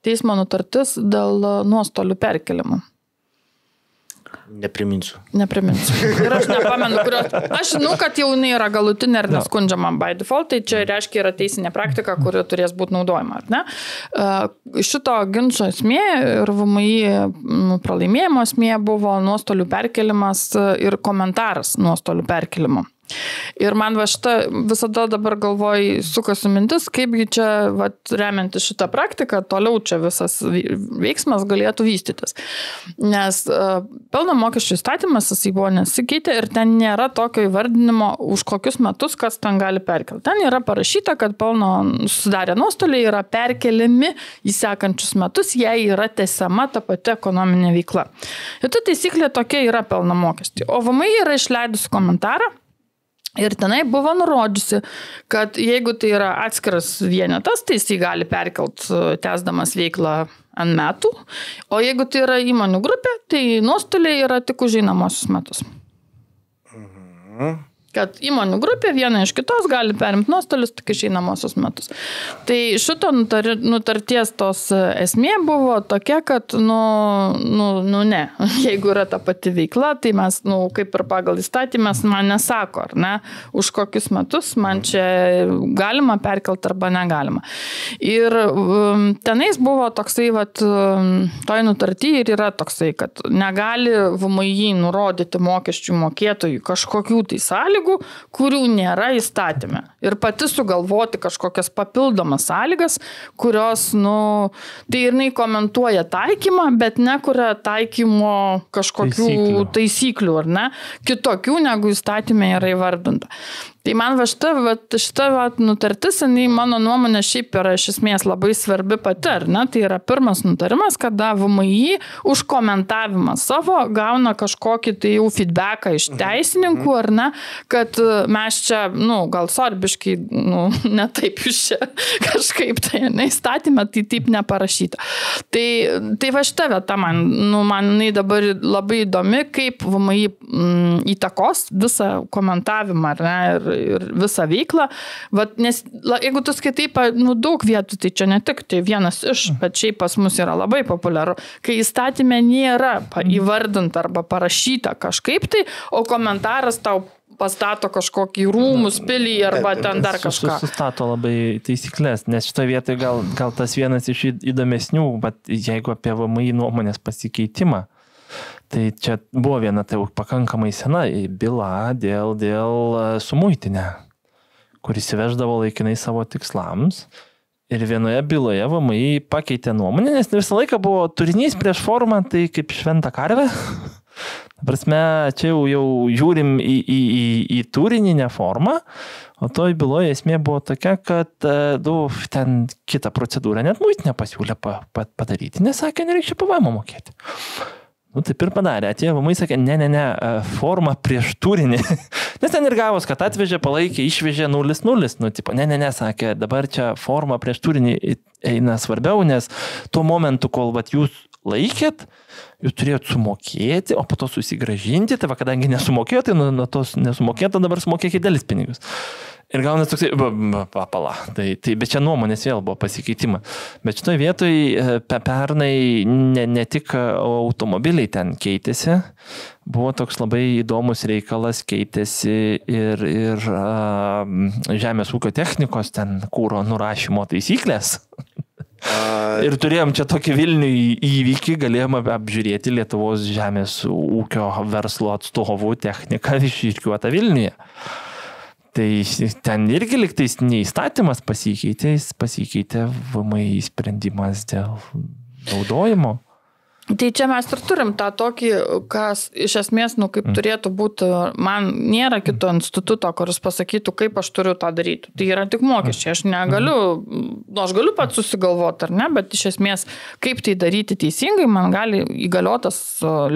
teismo nutartis dėl nuostolių perkelimo. Nepriminsiu. Ir aš nepamenu, aš žinau, kad jau jinai yra galutinė ir neskundžiama by default, tai čia reiškia yra teisinė praktika, kuri turės būti naudojama, ar ne? Šito ginčo esmė ir VMI pralaimėjimo esmė buvo nuostolių perkelimas ir komentaras nuostolių perkelimo. Ir man visada dabar galvoj sukasi mintis, kaipgi čia, remiantis šitą praktiką, toliau čia visas veiksmas galėtų vystytis. Nes pelno mokesčių įstatymas, jis buvo nesikeitė ir ten nėra tokio įvardinimo, už kokius metus kas ten gali perkelti. Ten yra parašyta, kad pelno susidarę nuostoliai yra perkeliami į sekančius metus, jei yra tęsiama ta pati ekonominė veikla. Ir ta taisyklė tokia yra pelno mokestį. O VMI yra išleidusi komentarą. Ir tenai buvo nurodžiusi, kad jeigu tai yra atskiras vienetas, tai jis gali perkelt tęsdamas veiklą ant metų, o jeigu tai yra įmonių grupė, tai nuostoliai yra tik už einamosius metus. kad įmonių grupė viena iš kitos gali perimti nuostolius tik išeinamosius metus. Tai šito nutarties tos esmė buvo tokia, kad, ne, jeigu yra ta pati veikla, tai mes, kaip ir pagal įstatymės, man nesako, ar ne, už kokius metus man čia galima perkelti arba negalima. Ir tenais buvo toksai, toj nutarty ir yra toksai, kad negali VMI nurodyti mokesčių mokėtojų kažkokių tai sąlygų, kurių nėra įstatyme. Ir pati sugalvoti kažkokias papildomas sąlygas, kurios, tai ir jinai komentuoja taikymą, bet nekuria taikymo kažkokių taisyklių, ar ne, kitokių, negu įstatymė yra įvardinta. Tai man šita nutartis, mano nuomonė šiaip yra iš esmės labai svarbi pati, ar ne? Tai yra pirmas nutarimas, kada VMI už komentavimą savo gauna kažkokį tai jau feedbacką iš teisininkų, ar ne? Kad mes čia, gal sorbiškai, ne taip jūs čia kažkaip tai neįstatymė, tai taip neparašyta. Tai va šita vieta man jinai dabar labai įdomi, kaip VMI įtakos visą komentavimą, ar ne? Ir visą veiklą. Nes jeigu tu skaitai daug vietų, tai čia ne tik tai vienas iš, bet šiaip pas mus yra labai populiaru, kai įstatymė nėra įvardinta arba parašyta kažkaip tai, o komentaras tau pastato kažkokį rūmus, pilį arba ten dar kažką. Sustato labai taisyklės, nes šitoje vietoje gal tas vienas iš įdomesnių, bet jeigu apie VMI nuomonės pasikeitimą, tai čia buvo viena tai pakankamai sena byla dėl su muitinė, kuris įveždavo laikinai savo tikslams. Ir vienoje byloje VMI pakeitė nuomonę, nes visą laiką buvo turinys prieš formą, tai kaip šventa karvė. Prasme, čia jau žiūrim į turinį, ne formą, o toj byloje esmė buvo tokia, kad ten kitą procedūrą net muitinė pasiūlė padaryti, nesakė, nereikia PVM mokėti. Taip ir padarė. Atėjo VMI sakė, ne, forma prieš turinį. Nes ten ir gavos, kad atvežė, palaikė, išvežė 0-0. Ne, sakė, dabar čia forma prieš turinį eina svarbiau, nes tuo momentu, kol jūs laikėt, jūs turėjot sumokėti, o po to susigražinti, tai kadangi nesumokėjote, tai nuo tos nesumokėto dabar sumokėkite dalis pinigus. Ir gaunas toksai, pala, bet čia nuomonės vėl buvo pasikeitimas. Bet šitoje vietoje pernai ne tik automobiliai ten keitėsi, buvo toks labai įdomus reikalas, keitėsi ir žemės ūkio technikos, ten kūro nurašymo taisyklės. Ir turėjom čia tokį Vilnių įvykį, galėjome apžiūrėti Lietuvos žemės ūkio verslo atstovų techniką išrikiuotą Vilniuje. Tai ten irgi liktais neįstatymas pasikeitė VMI sprendimas dėl naudojimo. Tai čia mes ir turim tą tokį, kas iš esmės, kaip turėtų būti, man nėra kito instituto, kuris pasakytų, kaip aš turiu tą daryti. Tai yra tik mokesčiai. Aš galiu pats susigalvoti, ar ne, bet iš esmės, kaip tai daryti teisingai, man gali įgaliotas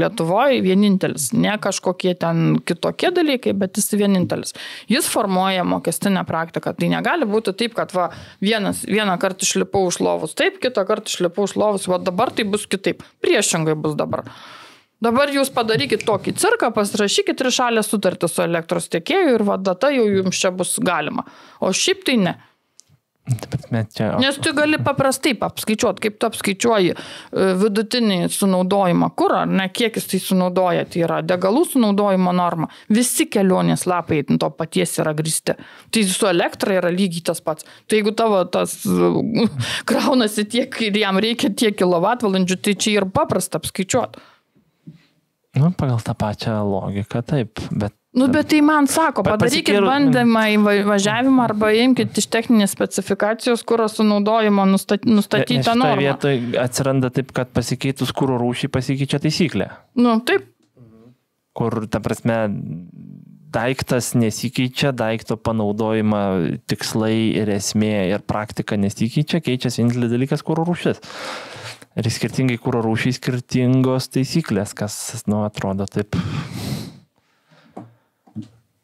Lietuvoje vienintelis. Ne kažkokie ten kitokie dalykai, bet jis vienintelis. Jis formuoja mokestinę praktiką. Tai negali būti taip, kad vieną kartą išlipau iš lovus taip, kitą kartą išlipau iš lovus, dabar tai bus kitaip. Priešingai bus dabar. Dabar jūs padarykit tokį cirką, pasirašykit trišalę sutartį su elektros tiekėju ir data jau jums čia bus galima. O šiaip tai ne. Nes tu gali paprastai apskaičiuoti, kaip tu apskaičiuoji vidutinį sunaudojimą kurą, ar ne, kiek jis tai sunaudoja, tai yra degalų sunaudojimo norma. Visi kelionės lapai to paties yra grįsti. Tai su elektra yra lygiai tas pats. Tai jeigu tavo tas kraunasi tiek ir jam reikia tiek kilovatvalandžių, tai čia ir paprasta apskaičiuoti. Pagal tą pačią logiką, taip, bet bet tai man sako, padarykit bandymą įvažiavimą arba imkit iš techninės specifikacijos kuro sunaudojimo nustatytą normą. Šitoje vietoje atsiranda taip, kad pasikeitus kuro rūšį pasikeičia taisyklė. Taip. Kur, ta prasme, daiktas nesikeičia, daikto panaudojimą tikslai ir esmė ir praktika nesikeičia, keičiasi vienintelis dalykas kuro rūšis. Ir skirtingai kuro rūšiai skirtingos taisyklės, kas, atrodo taip...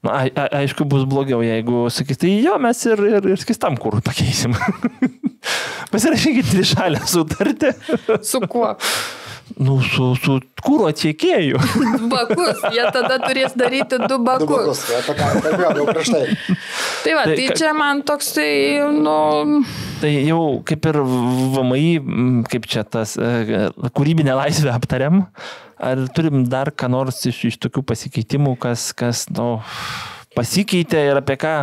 Aišku, bus blogiau, jeigu sakys, tai jo, mes ir skistam kurui pakeisim. Pasirašykit trišalę sutartį. Su kuo? su kūro tiekėju. Bakus, jie tada turės daryti 2 bakus. 2 bakus, apie ką kalbėjom jau prieš tai. Tai va, tai čia man toksai, Tai jau kaip ir VMI, kaip čia tas kūrybinę laisvę aptariam, ar turim dar ką nors iš tokių pasikeitimų, kas pasikeitė ir apie ką,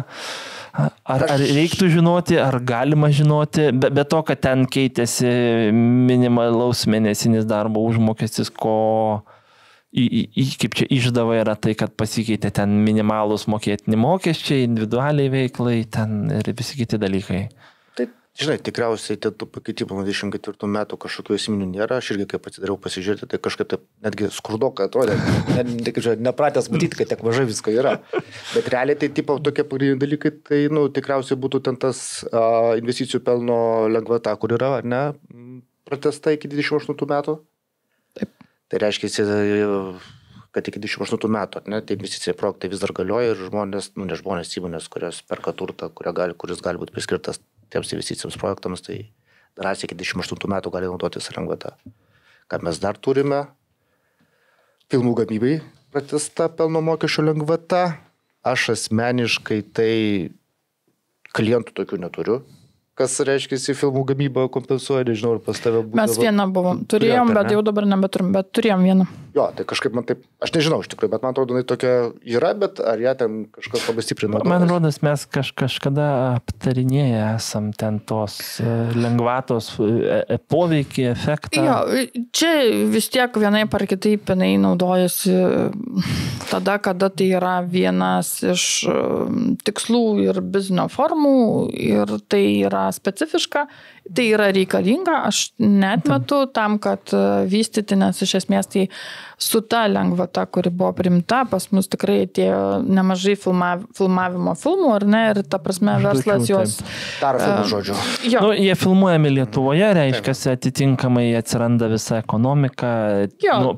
ar reiktų žinoti, ar galima žinoti, be to, kad ten keitėsi minimalaus mėnesinis darbo užmokestis, ko kaip čia išdava yra tai, kad pasikeitė ten minimalus mokėtini mokesčiai, individualiai veiklai, ten ir visi kiti dalykai. Žinai, tikriausiai tų pakeitimų 24 metų kažkokių esminių nėra. Aš irgi kaip atsidariau pasižiūrėti, tai kažkaip taip netgi skurdokai atrodė. Nepratęs matyti, kad tiek mažai visko yra. Bet realiai tai tipo tokie pagrindiniai dalykai, tai tikriausiai būtų ten tas investicijų pelno lengvata, kur yra, ar ne, pratęsta iki 28 metų. Taip. Tai reiškia, kad iki 28 metų, ar ne, tai investicijai projektai vis dar galioja ir žmonės, ne žmonės, įmonės, kurios perka turtą, kuris gali būti priskirtas tiems investicijams projektams, tai drąsiai iki 28 metų gali naudotis lengvata. Ką mes dar turime? Filmų gamybai pratęsta pelno mokesčio lengvata. Aš asmeniškai tai klientų tokių neturiu. Kas reiškia, filmų gamybą kompensuoja, nežinau, ar pas tave būdavo. Mes vieną buvom. Turėjom, bet jau dabar nebeturim, bet turėjom vieną. Jo, tai kažkaip man taip, aš nežinau iš tikrųjų, bet man atrodo, jinai tokia yra, bet ar ją ten kažkas labai stipriai naudojas? Man rodos, mes kažkada aptarinėję esam ten tos lengvatos poveikį, efektą. Jo, čia vis tiek vienaip ar kitaip jinai naudojasi tada, kada tai yra vienas iš tikslų ir biznio formų ir tai yra specifiška, tai yra reikalinga, aš neatmetu tam, kad vystyti, nes iš esmės tai su ta lengvata, kuri buvo priimta, pas mus tikrai atėjo nemažai filmavimo filmų, ar ne, ir ta prasme verslas jos... Daro filmų žodžiu. Jie filmuojami Lietuvoje, reiškia, atitinkamai atsiranda visa ekonomika,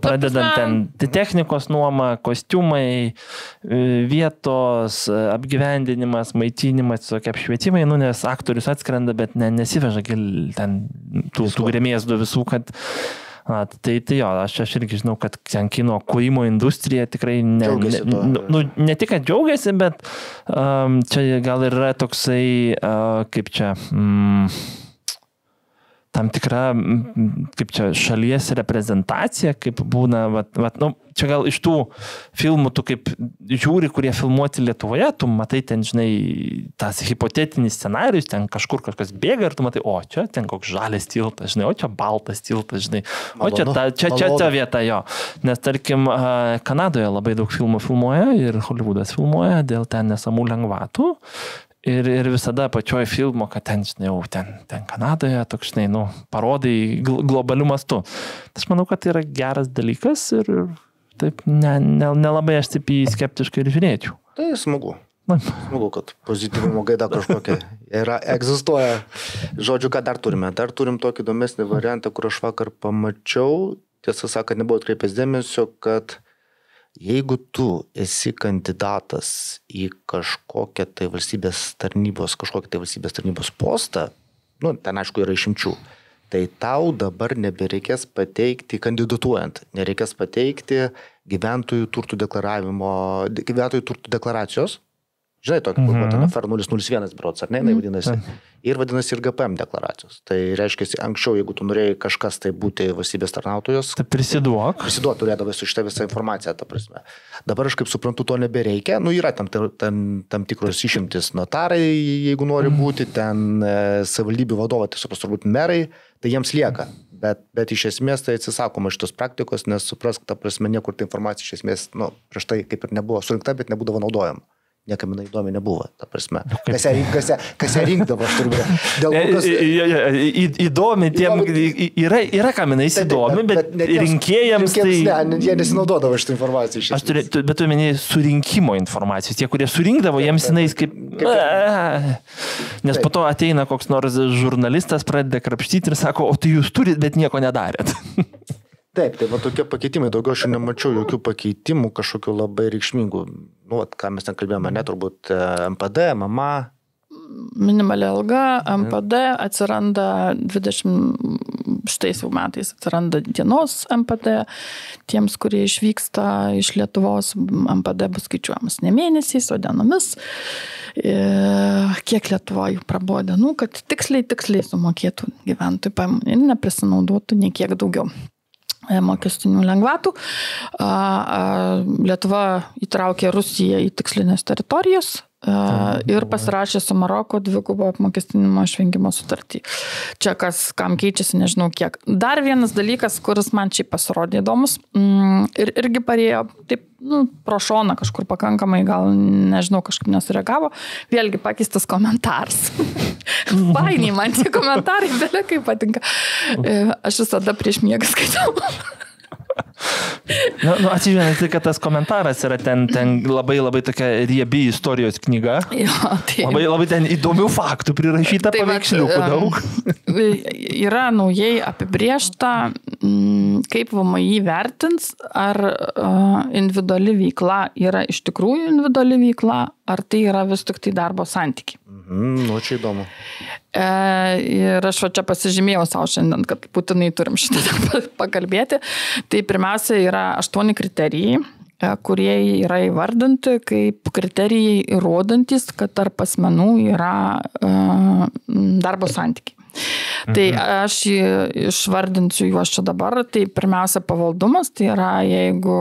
pradedant ten technikos nuoma, kostiumai, vietos, apgyvendinimas, maitinimas, tokie apšvietimai, nes aktorius atskrenda, bet nesiveža ten tų grėmėsdų visų, kad tai jo, aš irgi žinau, kad ten kino kūrimo industrija tikrai ne tik, kad džiaugiasi, bet čia gal yra toksai, kaip čia, tam tikra, kaip čia, šalies reprezentacija, kaip būna, čia gal iš tų filmų, tu kaip žiūri, kurie filmuoti Lietuvoje, tu matai ten, žinai, tas hipotetinis scenarius, ten kažkur kažkas bėga ir tu matai, o čia ten koks žalias tiltas, žinai, o čia baltas tiltas, žinai, o čia ta vieta jo. Nes, tarkim, Kanadoje labai daug filmų filmuoja ir Hollywoodas filmuoja dėl ten nesamų lengvatų. Ir visada pačioj filmo, kad ten, žinai, ten Kanadoje, toks, žinai, parodai globalių mastų. Aš manau, kad tai yra geras dalykas ir taip nelabai aš taip į skeptiškai ir žiūrėčiau. Tai smagu. Smagu, kad pozityvumo gaida kažkokia egzistuoja. Žodžiu, ką dar turime? Dar turim tokį įdomesnį variantą, kur aš vakar pamačiau, tiesą sakant, nebuvo atkreipęs dėmesio, kad jeigu tu esi kandidatas į kažkokią tai valstybės tarnybos postą, ten aišku yra išimčių, tai tau dabar nebereikės pateikti, kandidatuojant, nereikės pateikti gyventojų turtų deklaracijos. Žinai, tokį ten FR 001 berods, ar ne, vadinasi. Ir vadinasi ir GPM deklaracijos. Tai reiškia, anksčiau, jeigu tu norėjai kažkas tai būti valstybės tarnautojos, tai prisiduok, turėdavai su šitą visą informaciją, ta prasme. Dabar aš kaip suprantu, to nebereikia. Yra tam tikros išimtis notarai, jeigu nori būti, ten savivaldybių vadovai, tiesiog turbūt merai, tai jiems lieka. Bet iš esmės tai atsisakoma šitos praktikos, nes suprask, ta prasme, niekur ta informacija iš esmės, prieš tai kaip ir nebuvo surinkta, bet nebūdavo naudojama. Niekam jinai įdomi nebuvo, ta prasme. Kas ją rinkdavo, aš turbūt. Įdomi tiem, yra kam jinai įdomi, bet rinkėjams tai... Jie nesinaudodavo šitą informaciją. Bet tu minėjai surinkimo informacijos. Tie, kurie surinkdavo, jiems jinai kaip... Nes po to ateina koks nors žurnalistas, pradeda krapštyti ir sako, o tai jūs turit, bet nieko nedarėt. Taip, tai tokie pakeitimai, daugiau aš nemačiau jokių pakeitimų, kažkokių labai reikšmingų, ką mes ten kalbėjome, turbūt MPD, MMA. minimali alga, MPD atsiranda 20 metais atsiranda dienos MPD. Tiems, kurie išvyksta iš Lietuvos, MPD bus skaičiuojamas ne mėnesiais, o dienomis. Kiek Lietuvoje prabuvo dienų, kad tiksliai sumokėtų gyventojų pajamų ir neprisinaudotų nei kiek daugiau mokestinių lengvatų. Lietuva įtraukė Rusiją į tikslinės teritorijas ir pasirašė su Maroko dvigubo apmokestinimo išvengimo sutartį. Čia kam keičiasi, nežinau kiek. Dar vienas dalykas, kuris man šiaip pasirodė įdomus ir irgi parėjo taip, pro šoną kažkur pakankamai, gal nežinau, kažkaip nesureagavo, vėlgi pakeistas komentaras. Painiai, man tie komentarai vėliau kaip patinka. Aš visada prieš miegą skaitau. Atsižvelgiant, kad tas komentaras yra ten labai tokia riebi istorijos knyga. Jo, tai... Labai ten įdomių faktų prirašyta, tai paveiksliukų daug. Yra naujai apibrėžta, kaip VMI vertins, ar individuali veikla yra iš tikrųjų individuali veikla, ar tai yra vis tik tai darbo santykiai. Čia įdomu. Ir aš čia pasižymėjau savo šiandien, kad būtinai turim šitą pakalbėti. Tai pirmiausia yra 8 kriterijai, kurie yra įvardinti kaip kriterijai įrodantis, kad tarp asmenų yra darbo santykiai. Tai aš išvardinsiu juos čia dabar. Tai pirmiausia pavaldumas, tai yra jeigu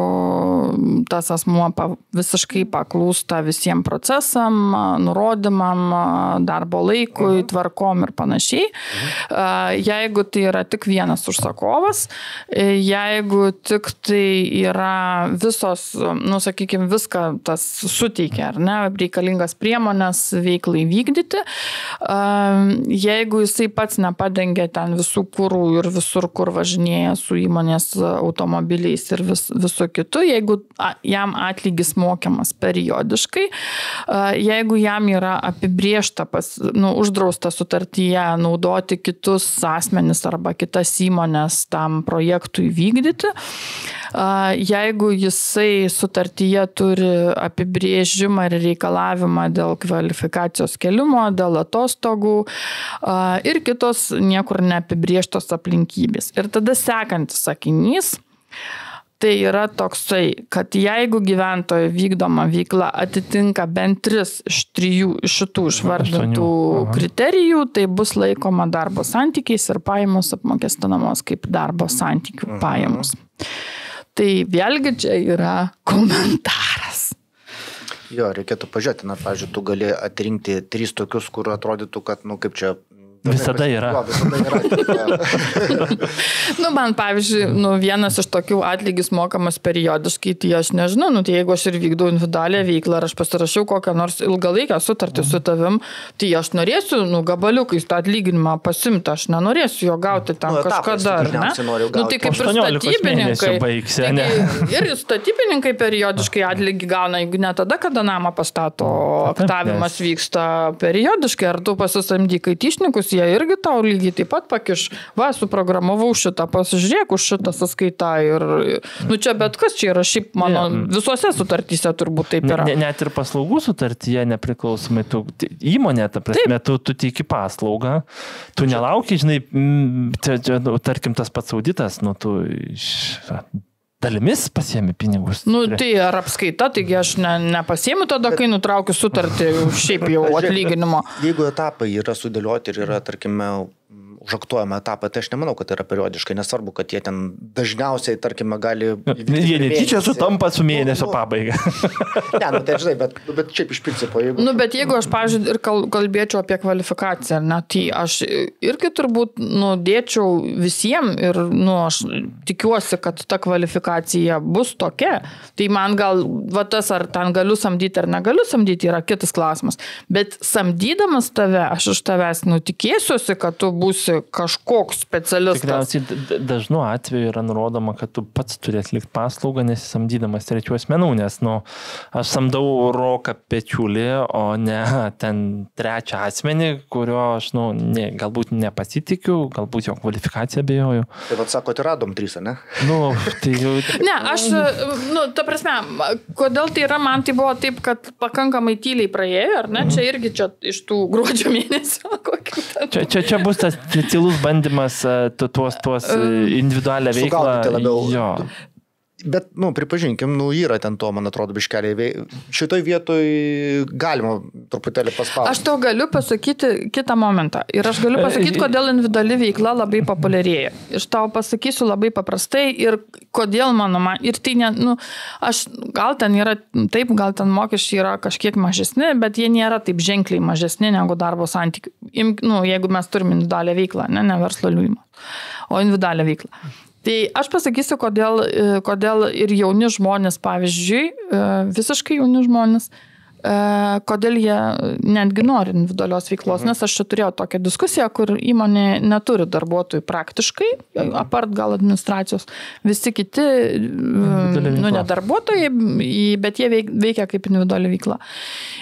tas asmuo visiškai paklūsta visiems procesam, nurodymam, darbo laikui, tvarkom ir panašiai. Jeigu tai yra tik vienas užsakovas, jeigu tik tai yra visos, sakykime, viską tas suteikia, ar ne, reikalingas priemonės veiklai vykdyti, jeigu jisai pats nepadengia ten visų kurų ir visur, kur važinėja su įmonės automobiliais ir visu kitu, jeigu jam atlygis mokiamas periodiškai, jeigu jam yra apibrėžta, uždrausta sutartyje naudoti kitus asmenis arba kitas įmonės tam projektui vykdyti, jeigu jisai sutartyje turi apibrėžimą ir reikalavimą dėl kvalifikacijos kėlimo, dėl atostogų ir kitos niekur neapibrėžtos aplinkybės. Ir tada sekantis sakinys, tai yra toksai, kad jeigu gyventojo vykdoma veikla atitinka bent 3 iš 3 šitų išvardintų kriterijų, tai bus laikoma darbo santykiais ir pajamos apmokestinamos kaip darbo santykių pajamos. Tai vėlgi čia yra komentaras. Jo, reikėtų pažiūrėti, pavyzdžiui, tu gali atrinkti 3 tokius, kur atrodytų, kad, kaip čia... Visada yra. Man, pavyzdžiui, vienas iš tokių atlygis mokamas periodiškai, tai aš nežinau, tai jeigu aš ir vykdau individualią veiklą, ar aš pasirašiau kokią nors ilgalaikę sutartį su tavim, tai aš norėsiu, gabaliukais tą atlyginimą pasimti, aš nenorėsiu jo gauti ten kažkada, ar ne? Tai kaip ir statybininkai. Ir statybininkai periodiškai atlygį gauna, jeigu ne tada, kada namą pastato, aktavimas vyksta periodiškai, ar tu pasisamdyk aitišnikus, jie irgi tau lygiai taip pat pakiš, suprogramavau šitą, pasižiūrėk už šitą sąskaitą ir, čia bet kas čia yra, šiaip mano visose sutartyse turbūt taip yra. Net ir paslaugų sutartyje nepriklausomai, įmonė, ta prasme, tu teiki paslaugą, tu nelauki, žinai, tarkim tas pats auditas, tu dalimis pasiemi pinigus. Tai ar apskaita, taigi aš nepasiemi tada, kai nutraukiu sutartį šiaip jau atlyginimo. Jeigu etapai yra sudėlioti ir yra, tarkime, užaktuojama etapą, tai aš nemanau, kad tai yra periodiškai, nesvarbu, kad jie ten dažniausiai, tarkime, gali... Jie netyčia sutampa su mėnesio pabaiga. Ne, tai žinai, bet šiaip iš principo, jeigu... Bet jeigu aš, pavyzdžiui, ir kalbėčiau apie kvalifikaciją, tai aš irgi turbūt, dėčiau visiems ir, aš tikiuosi, kad ta kvalifikacija bus tokia, tai man gal, tas ar ten galiu samdyti ar negaliu samdyti, yra kitas klausimas. Bet samdydamas tave, aš iš tavęs, tikėsiuosi, kad tu būsi kažkoks specialistas. Tikriausiai dažnu atveju yra nurodoma, kad tu pats turi atlikti paslaugą, nesisamdydamas trečių asmenų, nes, aš samdau Roką Pečiulį, o ne ten trečią asmenį, kurio aš, galbūt nepasitikiu, galbūt jo kvalifikaciją abejoju. Tai vat sakote, radom 3, ne? Tai jau... Ne, aš, ta prasme, kodėl tai yra, man tai buvo taip, kad pakankamai tyliai praėjo, ar ne? Čia irgi iš tų gruodžio mėnesio. Čia bus tas tylus bandymas tuos individualią veiklą. Sugaudyti labiau. Jo. Bet, pripažinkim, yra ten to, man atrodo, biškeliai. Šitoj vietoj galima truputėlį paspausti. Aš tau galiu pasakyti kitą momentą. Ir aš galiu pasakyti, kodėl individuali veikla labai populiarėja. Aš tau pasakysiu labai paprastai ir kodėl ir tai aš gal ten yra taip, gal ten mokesčiai yra kažkiek mažesni, bet jie nėra taip ženkliai mažesni negu darbo santykių. Jeigu mes turime individualią veiklą, ne verslo liūjimą, o individualią veiklą. Tai aš pasakysiu, kodėl ir jauni žmonės, pavyzdžiui, visiškai jauni žmonės, kodėl jie netgi nori individualios veiklos, nes aš čia turėjau tokią diskusiją, kur įmonė neturi darbuotojų praktiškai, apart gal administracijos, visi kiti, ne darbuotojai, bet jie veikia kaip individuali veikla.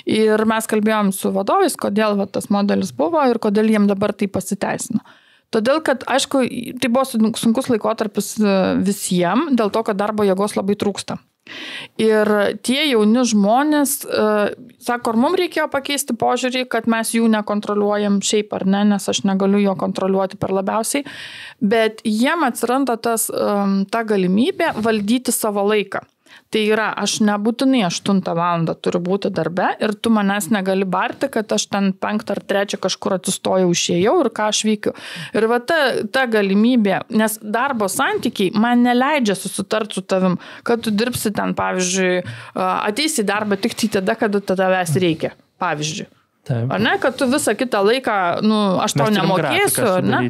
Ir mes kalbėjom su vadovais, kodėl tas modelis buvo ir kodėl jiem dabar tai pasiteisino. Todėl, kad, aišku, tai buvo sunkus laikotarpis visiems, dėl to, kad darbo jėgos labai trūksta. Ir tie jauni žmonės, sako, ar mums reikėjo pakeisti požiūrį, kad mes jų nekontroliuojam šiaip ar ne, nes aš negaliu jo kontroliuoti per labiausiai, bet jiem atsiranda ta galimybė valdyti savo laiką. Tai yra, aš nebūtinai 8 valandą turiu būti darbe ir tu manęs negali barti, kad aš ten 5 ar 3 kažkur atsistojau, išėjau ir ką aš veikiu. Ir va ta galimybė, nes darbo santykiai man neleidžia susitarti su tavim, kad tu dirbsi ten, pavyzdžiui, ateisi į darbą tik tada, kada tavęs reikia, pavyzdžiui. Taip. Ar ne, kad tu visą kitą laiką, aš tau nemokėsiu, ar ne?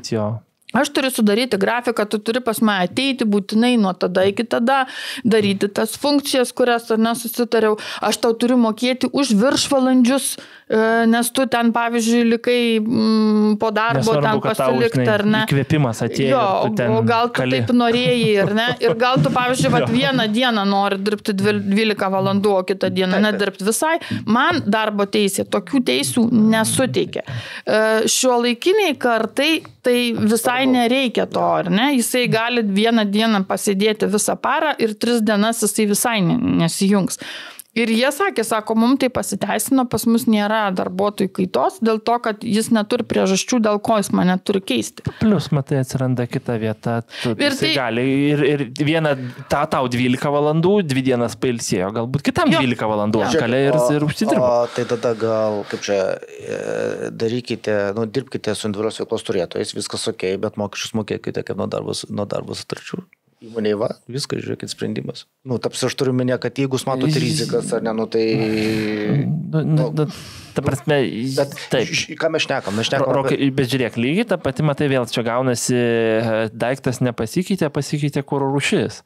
Aš turiu sudaryti grafiką, tu turi pas mane ateiti būtinai nuo tada iki tada, daryti tas funkcijas, kurias nesusitariau. Aš tau turiu mokėti už viršvalandžius, nes tu ten, pavyzdžiui, likai po darbo nesvarbu, ten pasilikti, ar ne? Įkvėpimas atėjo. O gal tu taip norėjai, ar ne? Ir gal tu, pavyzdžiui, vieną dieną nori dirbti 12 valandų, o kitą dieną nedirbti visai. Man darbo teisė tokių teisių nesuteikia. Šiuolaikiniai kartai tai visai nereikia to, ar ne? Jisai gali vieną dieną pasėdėti visą parą ir 3 dienas jisai visai nesijungs. Ir jie sako, mums tai pasiteisino, pas mus nėra darbuotojų kaitos, dėl to, kad jis neturi priežasčių, dėl ko jis mane turi keisti. Plus, matai, atsiranda kita vieta, jisai gali ir vieną tau 12 valandų, 2 dienas pailsėjo, galbūt kitam 12 valandų atkalė ir užsidirbo. O tai tada gal, kaip čia, darykite, dirbkite su individualios veiklos turėtojais, viskas okei, bet mokesčius mokėkite kaip nuo darbo sutarčių. Įmonėj viskas, žiūrėkit, sprendimas. Aš turiu minėti, kad jeigu jūs matote rizikas, ar ne, tai... Ta prasme, taip. Ką mes šnekam? Bet žiūrėk, lygiai tą patį, matai, vėl čia gaunasi, daiktas pasikeitė kuro rūšis.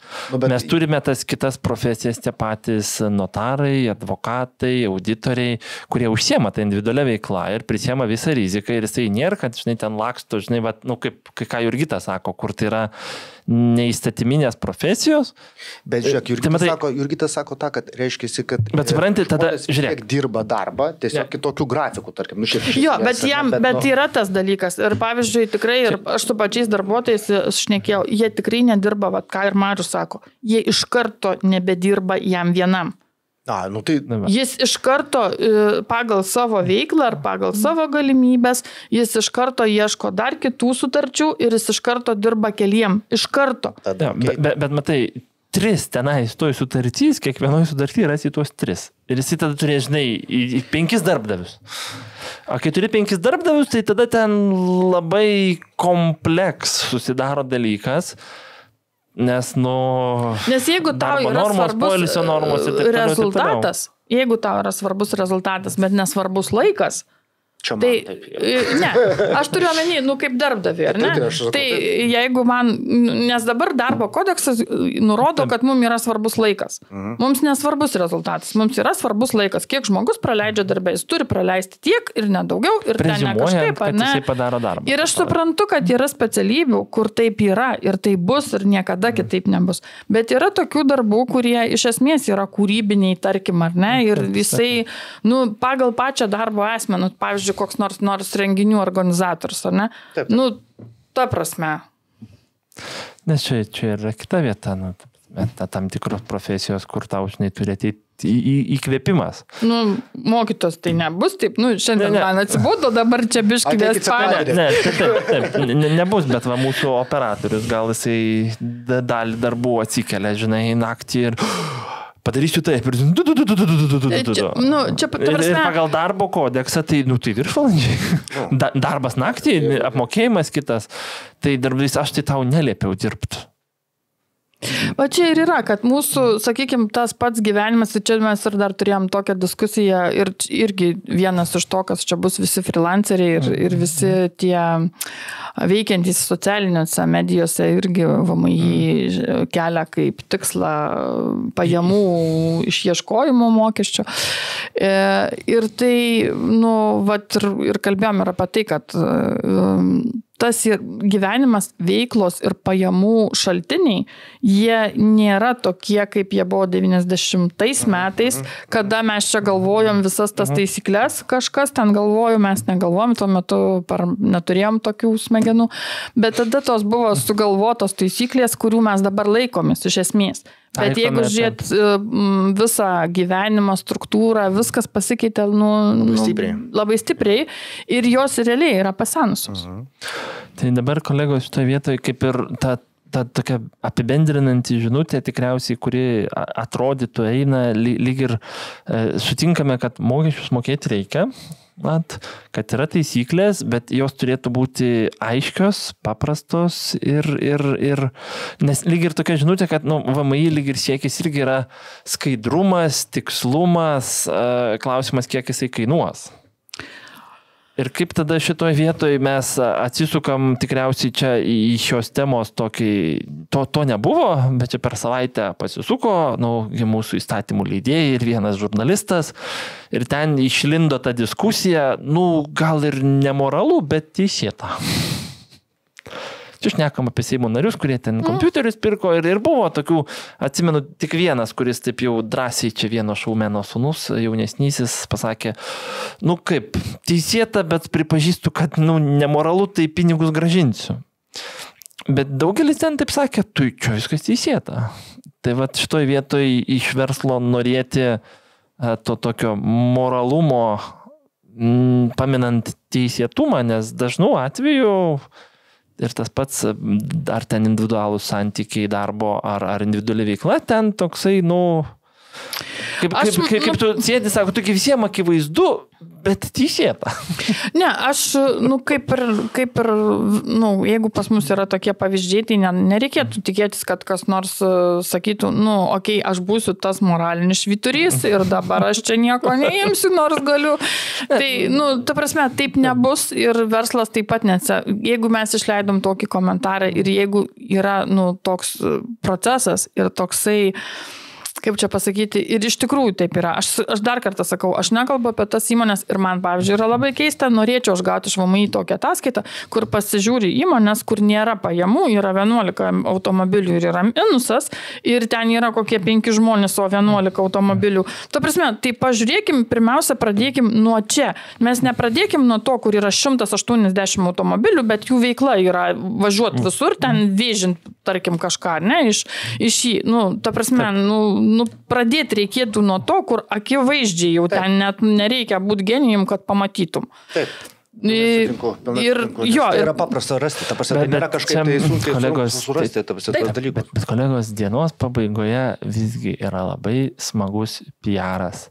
Mes turime tas kitas profesijas, tie patys notarai, advokatai, auditoriai, kurie užsiema tą individualią veiklą ir prisiema visą riziką ir jisai nėra, kad, ten laksto, kaip ką Jurgita sako, kur tai yra neįstatyminės profesijos. Bet žiūrėk, Jurgita sako tą, kad reiškia, kad bet supranti, tada, žiūrėk, dirba darbą, tiesiog kitokių grafikų, tarkim. Bet yra tas dalykas. Ir pavyzdžiui, tikrai, ir aš su pačiais darbuotojais šnekėjau, jie tikrai nedirba, ką ir Marius sako, jie iš karto nebedirba jam vienam. Jis iš karto pagal savo veiklą ar pagal savo galimybės, jis iš karto ieško dar kitų sutarčių ir jis iš karto dirba keliem. Iš karto. Bet matai, 3 tenais toj sutartys, kiekvienoj sutartį rasi tuos 3. Ir jis tada turės, 5 darbdavius. O kai turi 5 darbdavius, tai tada ten labai kompleks susidaro dalykas. Nes jeigu tau yra svarbus rezultatas, jeigu tau yra svarbus rezultatas, bet nesvarbus laikas, Čia man. Ne, aš turiu omeny, kaip darbdavi, ar ne? Tai jeigu man, nes dabar darbo kodeksas nurodo, kad mums yra svarbus laikas. Mums nesvarbus rezultatas, mums yra svarbus laikas. Kiek žmogus praleidžia darbę, jis turi praleisti tiek ir nedaugiau ir ten ne kažkaip, ar ne? Jisai padaro darbą. Ir aš suprantu, kad yra specialybių, kur taip yra ir tai bus ir niekada kitaip nebus. Bet yra tokių darbų, kurie iš esmės yra kūrybiniai, tarkim, ar ne? Ir jisai, pagal pačią darbo esmę, pavyzdžiui, koks nors renginių organizatorius, ar ne? Taip. Ta prasme. Nes čia yra kita vieta, tam tikros profesijos, kur tau, žinai, turi ateiti įkvėpimas. Mokytos tai nebus, taip, šiandien man atsibodo, dabar čia biškidės palė. Taip, nebus, bet va mūsų operatorius, gal jisai dalį darbų atsikelia, žinai, naktį ir padarysiu taip ir ir pagal darbo kodeksą, tai viršvalandžiai. Darbas naktį, apmokėjimas kitas, tai darbdavys aš tai tau neliepiau dirbti. O čia ir yra, kad mūsų, sakykime, tas pats gyvenimas, čia mes ir dar turėjom tokią diskusiją ir irgi vienas iš to, kas čia bus visi freelanceriai ir visi tie veikiantys socialiniuose medijose irgi VMI kelia kaip tikslą pajamų išieškojimo mokesčio. Ir tai, ir kalbėjom ir apie tai, kad tas gyvenimas, veiklos ir pajamų šaltiniai, jie nėra tokie, kaip jie buvo 90 metais, kada mes čia galvojom visas tas taisyklės, kažkas ten galvojo, mes negalvojom, tuo metu neturėjom tokių smegenų, bet tada tos buvo sugalvotos taisyklės, kurių mes dabar laikomės iš esmės. Bet jeigu žiūrėt visą gyvenimo struktūrą, viskas pasikeitė labai stipriai ir jos realiai yra pasenusios. Tai dabar, kolegos, šitoje vietoje kaip ir ta tokia apibendrinanti žinutė tikriausiai, kuri atrodytų eina lyg ir sutinkame, kad mokesčius mokėti reikia, kad yra taisyklės, bet jos turėtų būti aiškios, paprastos ir nes lyg ir tokia žinutė, kad VMI lyg ir siekis irgi yra skaidrumas, tikslumas, klausimas, kiek jisai kainuos. Ir kaip tada šitoje vietoje mes atsisukam tikriausiai čia į šios temos tokį, to nebuvo, bet čia per savaitę pasisuko, mūsų įstatymų leidėjai ir vienas žurnalistas ir ten išlindo ta diskusija, gal ir nemoralu, bet teisėta. Čia šnekam apie Seimo narius, kurie ten kompiuterius pirko ir buvo tokių, atsimenu, tik vienas, kuris taip jau drąsiai čia vieno šaumeno sūnus, jaunesnysis, pasakė, kaip, teisėta, bet pripažįstu, kad, nemoralu, tai pinigus grąžinsiu. Bet daugelis ten taip sakė, čia viskas teisėta. Tai vat šitoj vietoj iš verslo norėti to tokio moralumo, paminant teisėtumą, nes dažnų atveju ir tas pats, ar ten individualūs santykiai darbo, ar individuali veikla, ten toksai, kaip tu sėdi, sako, tu visiems akivaizdu, bet teisėta. Ne, aš, kaip ir, jeigu pas mus yra tokie pavyzdžiai, tai nereikėtų tikėtis, kad kas nors sakytų, okei, aš būsiu tas moralinis švyturys ir dabar aš čia nieko neimsiu, nors galiu. Tai, ta prasme, taip nebus ir verslas taip pat jeigu mes išleidom tokį komentarą ir jeigu yra, toks procesas ir toksai, kaip čia pasakyti, ir iš tikrųjų taip yra. Aš dar kartą sakau, aš nekalbu apie tas įmonės ir man, pavyzdžiui, yra labai keista, norėčiau aš gauti iš VMI tokią ataskaitą, kur pasižiūri įmonės, kur nėra pajamų, yra 11 automobilių ir yra minusas ir ten yra kokie 5 žmonės, o 11 automobilių. Ta prasme, tai pažiūrėkim, pirmiausia, pradėkim nuo čia. Mes nepradėkim nuo to, kur yra 180 automobilių, bet jų veikla yra važiuoti visur, ten vėžint, tarkim, kažką, ne, iš jį. Ta prasme, pradėti reikėtų nuo to, kur akivaizdžiai jau ten net nereikia būti genijum, kad pamatytum. Taip. Ir yra paprasta rasti, ta prasme, tai nėra kažkaip tai sunkiai surasti tos dalykus. Bet kolegos, dienos pabaigoje visgi yra labai smagus PR'as.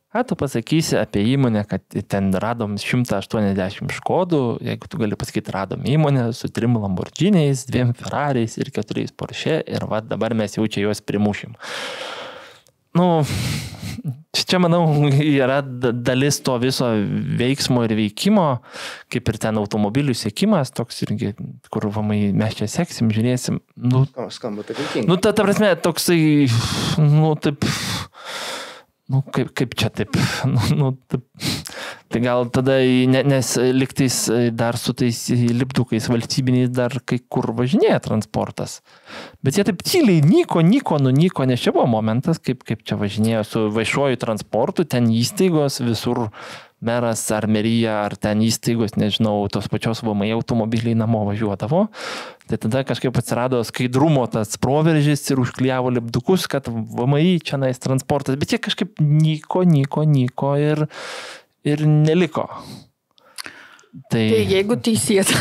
Ką tu pasakysi apie įmonę, kad ten radom 180 Škodų, jeigu tu gali pasakyti, radom įmonę su 3 Lamborghiniais, 2 Ferrariais ir 4 Porsche ir dabar mes jau čia juos primušim. čia, manau, yra dalis to viso veiksmo ir veikimo, kaip ir ten automobilių siekimas, toks irgi, kur vamai mes čia seksim, žiūrėsim. Nu, skamba taip juokingai. Nu, ta prasme, toksai, nu, taip, nu, kaip čia taip, nu, taip. Tai gal tada, nes liktais dar su tais lipdukais valstybiniais dar kai kur važinėja transportas. Bet jie taip tyliai nunyko, nes čia buvo momentas, kaip čia važinėjo su viešuoju transportu, ten įstaigos visur meras ar merija, ar ten įstaigos, nežinau, tos pačios VMI automobiliai namo važiuodavo. Tai tada kažkaip atsirado skaidrumo tas proveržis ir užklijavo lipdukus, kad VMI čia nais transportas, bet jie kažkaip nyko ir neliko. Tai jeigu teisėta.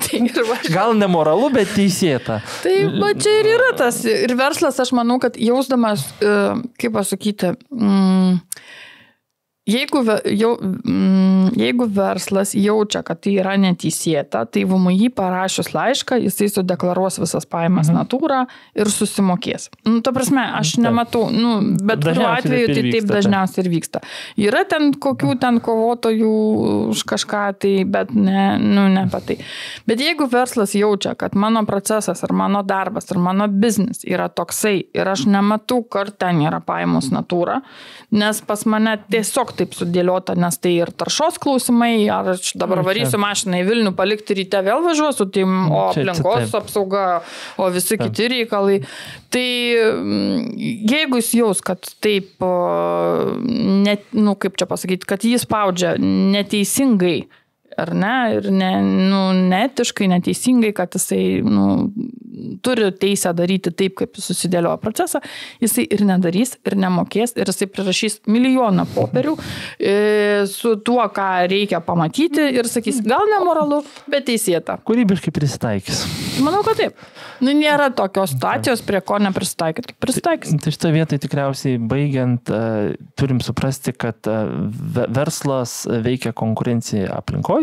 Tai gal nemoralu, bet teisėta. Tai čia ir yra tas. Ir verslas, aš manau, kad jausdamas, kaip pasakyti, jeigu verslas jaučia, kad tai yra neteisėta, tai VMI parašius laišką, jisai sudeklaruos visas pajamas natūrą ir susimokės. Nu, ta prasme, aš nematau, bet kuriuo atveju tai taip dažniausiai ir vyksta. Yra ten kokių ten kovotojų už kažką, tai, bet ne apie tai. Bet jeigu verslas jaučia, kad mano procesas ar mano darbas ar mano biznis yra toksai ir aš nematau, kur ten yra pajamos natūra, nes pas mane tiesiog taip sudėliota, nes tai ir taršos klausimai, ar aš dabar varysiu mašiną į Vilnių, palikti ryte vėl važiuosiu, tai, o aplinkos apsauga, o visi kiti reikalai. Tai jeigu jis jaus, kad taip, kaip čia pasakyti, kad jis spaudžia neteisingai, ar ne, ir neetiškai, neteisingai, kad jisai turi teisę daryti taip, kaip susidėliojo procesą, jisai ir nedarys, ir nemokės, ir jisai prirašys milijoną popierių su tuo, ką reikia pamatyti ir sakys, gal nemoralu, bet teisėta. Kūrybiškai prisitaikys. Manau, kad taip. Nėra tokios situacijos, prie ko neprisitaikyti. Prisitaikys. Tai šitą vietą tikriausiai baigiant, turim suprasti, kad verslas veikia konkurencijai aplinkoj.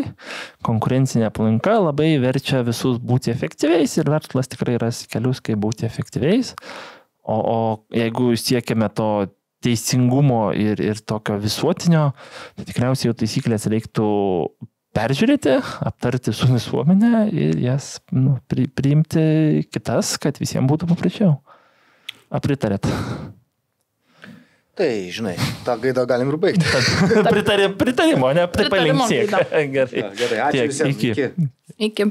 Konkurencinė aplinka labai verčia visus būti efektyviais ir verslas tikrai ras kelius, kaip būti efektyviais. O jeigu siekiame to teisingumo ir tokio visuotinio, tai tikriausiai jau taisyklės reiktų peržiūrėti, aptarti su visuomenė ir jas priimti kitas, kad visiems būtų paprasčiau. Ar pritarėt? Tai, žinai, tą gaidą galim ir baigti. Pritarimo, ne? Tai palinksėk. Gerai, ačiū visiems. Iki.